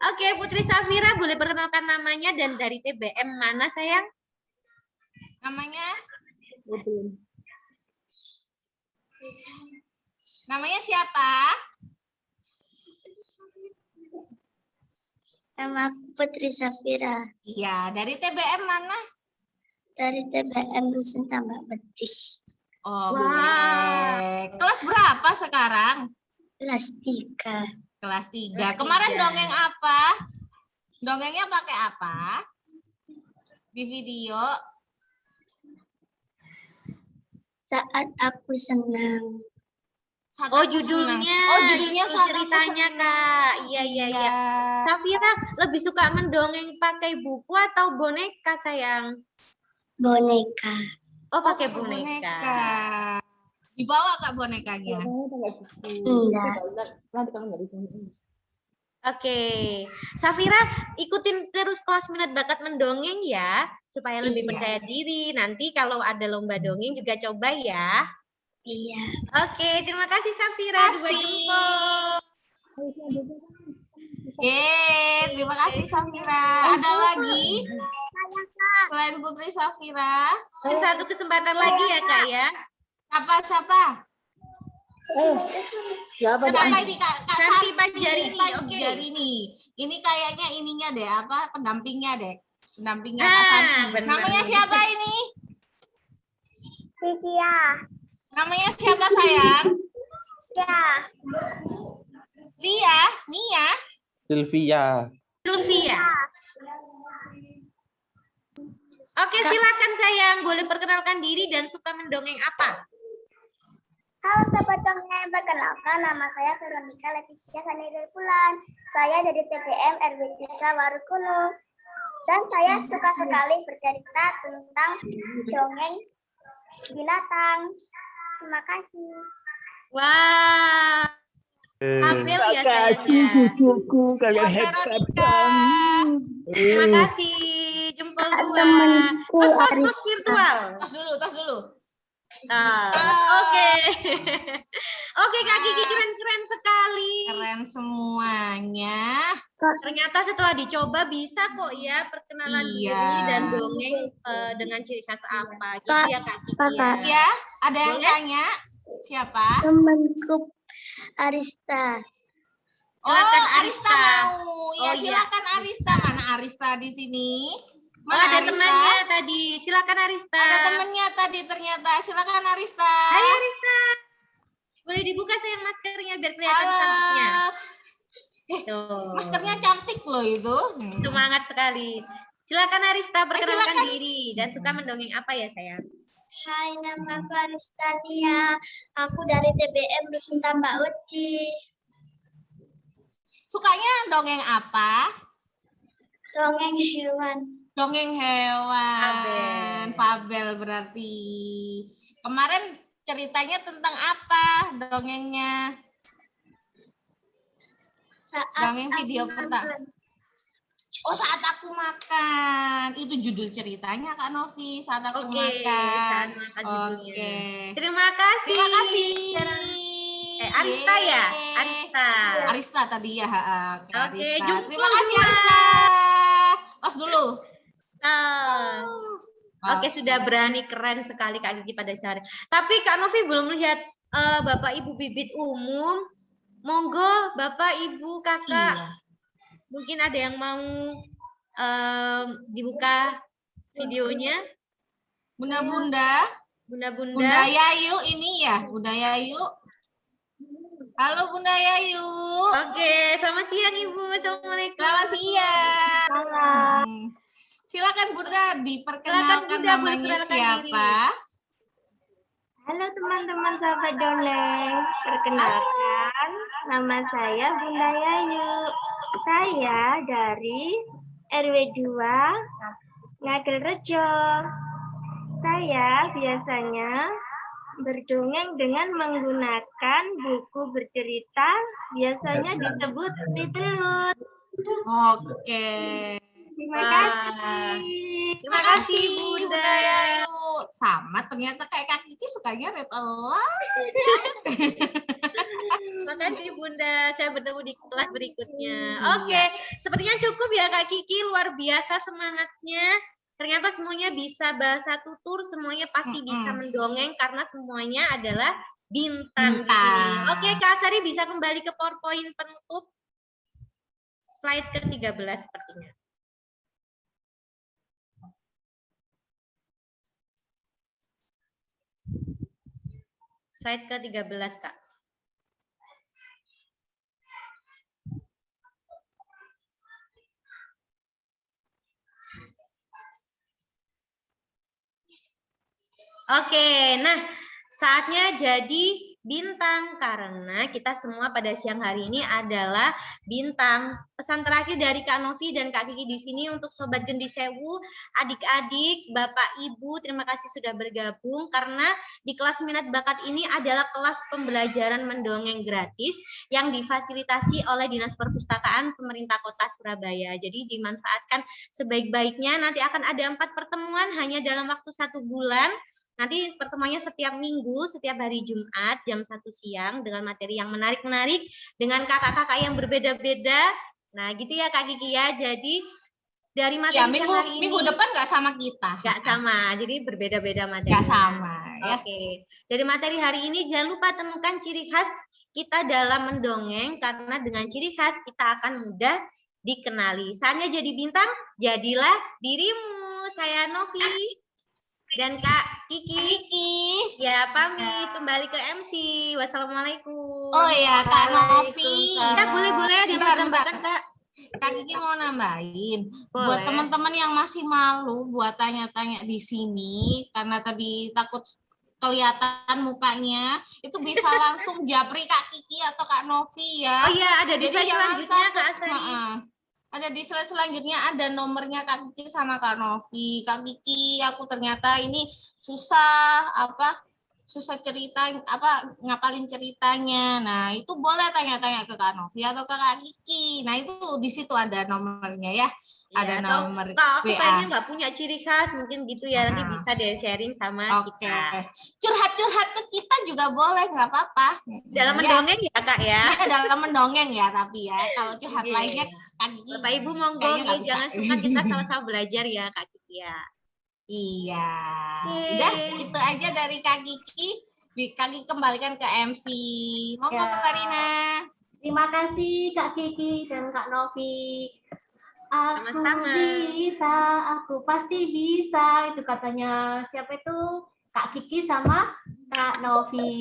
Oke, Putri Safira boleh perkenalkan namanya dan dari TBM mana sayang? Namanya siapa? Nama aku Putri Safira. Iya, dari TBM mana? Dari TBM Dusun Tambak Betih. Oh, boleh. Kelas berapa sekarang? Kelas 3. Kelas 3. Kemarin dongeng apa? Dongengnya pakai apa? Di video. Saat aku senang. Saat Oh aku judulnya. senang. Oh judulnya Itu Saat Aku ceritanya Senang. Kak. Iya. Safira lebih suka mendongeng pakai buku atau boneka sayang? Boneka. Oh pakai boneka. Dibawa Kak bonekanya. Enggak. Oke, Safira ikutin terus kelas minat bakat mendongeng ya, supaya lebih Iya. percaya diri. Nanti kalau ada lomba dongeng juga coba ya. Iya. Oke, terima kasih Safira. Dua jempol. Terima kasih Safira. Ada lagi? Selain Putri Safira. Satu kesempatan lagi ya Kak ya. Siapa? Siapa ini Kak Santi Pajarini. Oke. Pajarini. Ini kayaknya ininya deh, apa pendampingnya deh. Pendampingnya Ah, Kak Santi. benar. Namanya siapa ini? Cia. Namanya siapa sayang? Cia. Lia? Nia? Sylvia. Sylvia. Oke, silakan sayang. Boleh perkenalkan diri dan suka mendongeng apa? Halo Sobat Dongeng, perkenalkan nama saya Veronica Leticia Sanidul Pulan. Saya dari TBM RW 3 Warukuno. Dan saya suka sekali bercerita tentang dongeng binatang. Terima kasih. Wah, Ambil ya sayangnya. Cucuku kalian hebat banget. Terima kasih. Jempol 2. Temanku Tos virtual. Tos dulu. Oke. Oke Kak Kiki keren-keren sekali. Keren semuanya. Ternyata setelah dicoba bisa kok ya perkenalan diri dan dongeng dengan ciri khas apa gitu ya Kak Kiki ya. Ya, ada yang tanya. Siapa? Temanku Arista. Silakan Arista mau. Ya, Oh, iya. silakan Arista. Mana Arista di sini? Oh, Mana ada Arista? temannya tadi. Silakan Arista. Ada temennya tadi ternyata. Silakan Arista. Hai Arista. Boleh dibuka sayang maskernya biar kelihatan cantiknya. Tuh. Maskernya cantik loh itu. Semangat sekali. Silakan Arista perkenalkan silakan. diri dan suka mendongeng apa ya sayang? Hai, nama aku Aristania. Aku dari TBM Dusun Tambak Uci. Sukanya dongeng apa? Dongeng hewan. Dongeng hewan. Fabel berarti. Kemarin ceritanya tentang apa dongengnya? Saat Dongeng aku video pertama. makan. Oh, Saat Aku Makan. Itu judul ceritanya Kak Novi, Saat Aku Oke, Makan. Saat Makan judulnya. Oke. Terima kasih. Terima kasih. Arista ya? Yeay. Arista. Arista tadi ya. Oke, Oke, Arista. jempol Terima kasih dua. Arista. Tos dulu. Oke, sudah berani, keren sekali Kak Kiki pada sehari. Tapi Kak Novi belum lihat Bapak Ibu bibit umum. Monggo Bapak Ibu Kakak. Iya. Mungkin ada yang mau dibuka videonya. Bunda-bunda. Bunda-bunda. Bunda Yayu ini ya, Bunda Yayu. Halo Bunda Yayu. Oke, selamat siang Ibu. Assalamualaikum. Selamat siang. Silakan Bunda diperkenalkan Bunda, boleh namanya perkenalkan siapa? Halo teman-teman sahabat dongeng, perkenalkan nama saya Bunda Yayu. Saya dari RW 2 Ngagel Rejo. Saya biasanya berdongeng dengan menggunakan buku bercerita, biasanya disebut Titelut. Oke. Terima kasih. Terima kasih Bunda. Yayu. Sama ternyata kayak Kak Kiki sukanya Red Alert. Terima kasih Bunda. Saya bertemu di kelas berikutnya. Oke, sepertinya cukup ya Kak Kiki. Luar biasa semangatnya. Ternyata semuanya bisa bahasa tutur, semuanya pasti bisa mendongeng karena semuanya adalah bintang. Di sini. Oke, Kak Sari bisa kembali ke PowerPoint penutup. Slide ke-13 sepertinya. Slide ke-13, Kak. Oke, nah saatnya jadi bintang karena kita semua pada siang hari ini adalah bintang. Pesan terakhir dari Kak Novi dan Kak Kiki di sini untuk Sobat Gendi Sewu, adik-adik, Bapak Ibu, terima kasih sudah bergabung karena di kelas minat bakat ini adalah kelas pembelajaran mendongeng gratis yang difasilitasi oleh Dinas Perpustakaan Pemerintah Kota Surabaya. Jadi dimanfaatkan sebaik-baiknya. Nanti akan ada 4 pertemuan hanya dalam waktu 1 bulan. Nanti pertemuannya setiap minggu, setiap hari Jumat jam 1 siang dengan materi yang menarik-menarik dengan kakak-kakak yang berbeda-beda. Nah, gitu ya Kak Kiki ya. Jadi dari materi Ya, hari ini minggu depan nggak sama kita. nggak sama, jadi berbeda-beda materi. Nggak sama. Ya. Oke. Dari materi hari ini jangan lupa temukan ciri khas kita dalam mendongeng karena dengan ciri khas kita akan mudah dikenali. Saatnya jadi bintang, jadilah dirimu. Saya Novi. Dan Kak Kiki, ya pamit kembali ke MC. Wassalamualaikum. Oh ya Kak Novi. Kak boleh ada yang mau tambahkan Kak? Kak Kiki mau nambahin. Boleh. Buat teman-teman yang masih malu buat tanya-tanya di sini karena tadi takut kelihatan mukanya, itu bisa langsung japri Kak Kiki atau Kak Novi ya. Oh iya, ada di slide selanjutnya Kak Asari. Ada di slide selanjutnya ada nomornya Kak Kiki sama Kak Novi. Kak Kiki, aku ternyata ini susah cerita ngapalin ceritanya. Nah, itu boleh tanya-tanya ke Kak Novi atau ke Kak Kiki. Nah, itu di situ ada nomornya ya. Ada nomor Kak, aku WA. kayaknya nggak punya ciri khas, mungkin gitu ya. Nanti bisa deh sharing sama kita. Curhat-curhat ke kita juga boleh, nggak apa-apa. Dalam mendongeng ya Kak ya? Iya, dalam mendongeng ya, tapi ya kalau curhat lainnya Kak Kiki. Bapak Ibu monggo kayaknya nggak nih, bisa. jangan suka kita sama-sama belajar ya Kak Kiki ya. Iya. Oke. Udah itu aja dari Kak Kiki. Kak Kiki kembalikan ke MC. Monggo Mbak Rina. Terima kasih Kak Kiki dan Kak Novi. Aku Sama-sama. bisa, aku pasti bisa. Itu katanya siapa itu? Kak Kiki sama Kak Novi.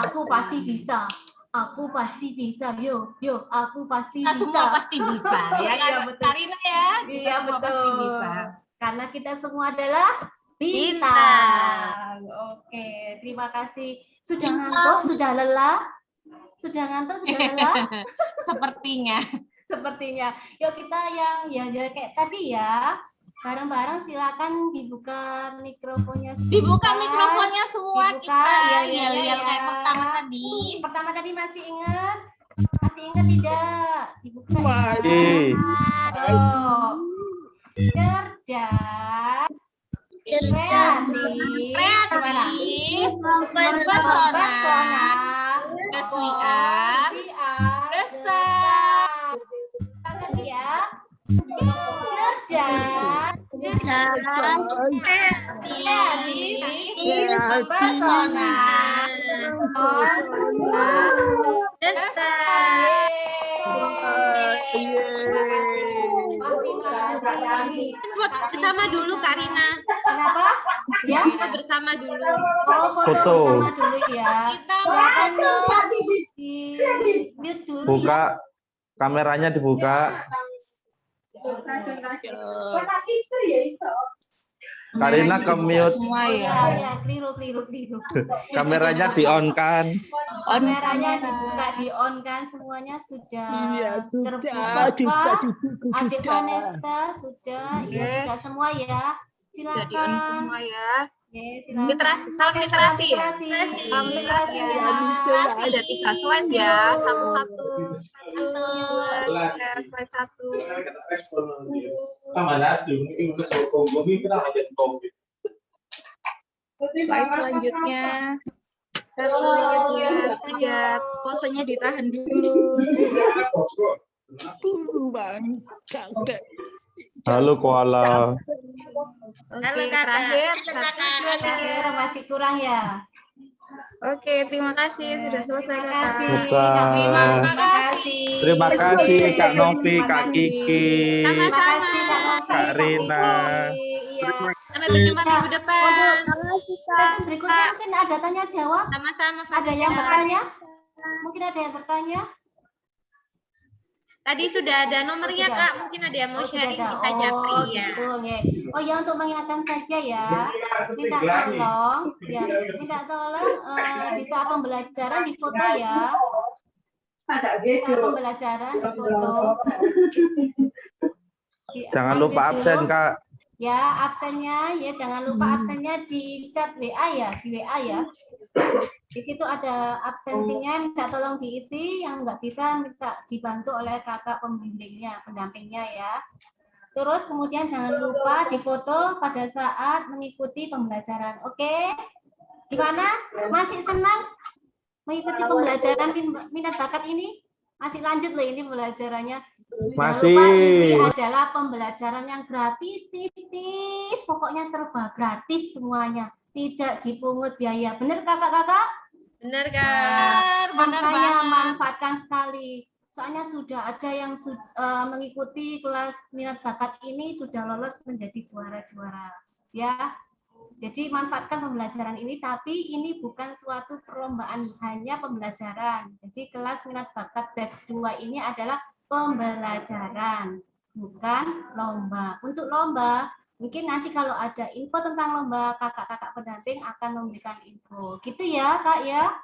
Aku pasti bisa. Aku pasti bisa. Yo, aku pasti Kita bisa. semua pasti bisa, ya kan? Iya, betul. Karina ya, kita Iya, semua betul. pasti bisa. Karena kita semua adalah Bintang. bintang. Oke, terima kasih. Sudah ngantuk, sudah lelah? Sudah ngantuk, sudah lelah? Sepertinya. Sepertinya. Yuk kita yang ya kayak tadi ya. Bareng-bareng silakan dibuka mikrofonnya. Dibuka sebentar. mikrofonnya semua Dibuka, kita. ya, Yel-yel kayak ya. pertama tadi. Pertama tadi masih ingat? Masih ingat tidak? Dibuka ya. Masih. Oh. Cerdas. Kreatif. Kreatif, mempesona, keswian, besar. Lagi ya. Cerdas. Kreatif. Mempesona. Foto bersama dulu Kak Rina. Kenapa? Ya. Foto bersama dulu. Oh, foto Foto. bersama dulu ya. Kita mau foto. Di mute dulu Buka ya. kameranya dibuka. Karina ke mute. Semua ya. Ya, keliru. Kameranya di on kan. Kameranya dibuka, di on kan, semuanya sudah terbuka. Adik Vanessa sudah, ya sudah semua ya. Silakan. Sudah di-on semua ya. Oke, silakan. Literasi, salam literasi ya. Salam literasi ya. Ada 3 slide ya, satu-satu. Slide 1. Slide selanjutnya. 1, 2, 3. Posenya ditahan dulu. Halo koala. Oke, terakhir. 1, 2, 3. Masih kurang ya. Oke, terima kasih sudah selesai Terima Kakak. kasih. Bukan. Terima kasih Kak Novi, Kak Kiki, Terima kasih Kak Novi, Kak Rina. Iya. Sampai berjumpa minggu depan. Sesi berikutnya mungkin ada tanya jawab. Sama-sama. Ada yang bertanya? Mungkin ada yang bertanya? Tadi sudah ada nomornya Sudah. Kak, mungkin ada yang mau Sudah sharing ada. bisa japri ya. Gitu, nge. Oh ya, untuk mengingatkan saja ya, minta tolong di saat pembelajaran di foto ya. Di saat pembelajaran di foto. Jangan lupa absen Kak. Ya, absennya ya jangan lupa absennya di chat WA ya, di WA ya. Di situ ada absensinya, minta tolong diisi, yang nggak bisa minta dibantu oleh kakak pembimbingnya, pendampingnya ya. Terus kemudian jangan lupa difoto pada saat mengikuti pembelajaran. Oke? Gimana? Masih senang mengikuti pembelajaran minat bakat ini? Masih lanjut loh ini pembelajarannya. Masih. Jangan lupa ini adalah pembelajaran yang gratis, pokoknya serba gratis semuanya. Tidak dipungut biaya. Benar kakak-kakak? Benar Kak. Benar Makanya banget. manfaatkan sekali. Soalnya sudah ada yang mengikuti kelas minat bakat ini sudah lolos menjadi juara-juara. Ya. Jadi manfaatkan pembelajaran ini, tapi ini bukan suatu perlombaan, hanya pembelajaran. Jadi kelas minat bakat batch 2 ini adalah pembelajaran, bukan lomba. Untuk lomba, mungkin nanti kalau ada info tentang lomba, kakak-kakak pendamping akan memberikan info. Gitu ya, Kak ya.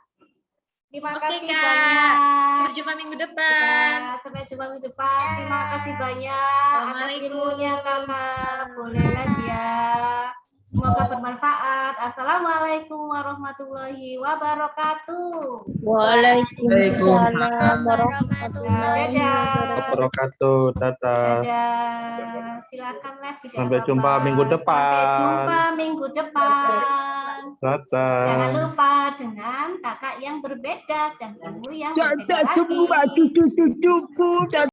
Terima Oke, kasih Kak. banyak. Sampai jumpa minggu depan. Ya, sampai jumpa minggu depan. Terima kasih banyak atas Assalamualaikum. ilmunya, Kakak. Boleh lagi ya. Semoga bermanfaat. Assalamualaikum warahmatullahi wabarakatuh. Waalaikumsalam warahmatullahi Dadah. Wabarakatuh. Dadah. Dadah. Silakan live tidak Sampai apa-apa. jumpa minggu depan. Sampai jumpa mminggu depan. Dadah. Jangan lupa dengan kakak yang berbeda dan ilmu yang berbeda lagi.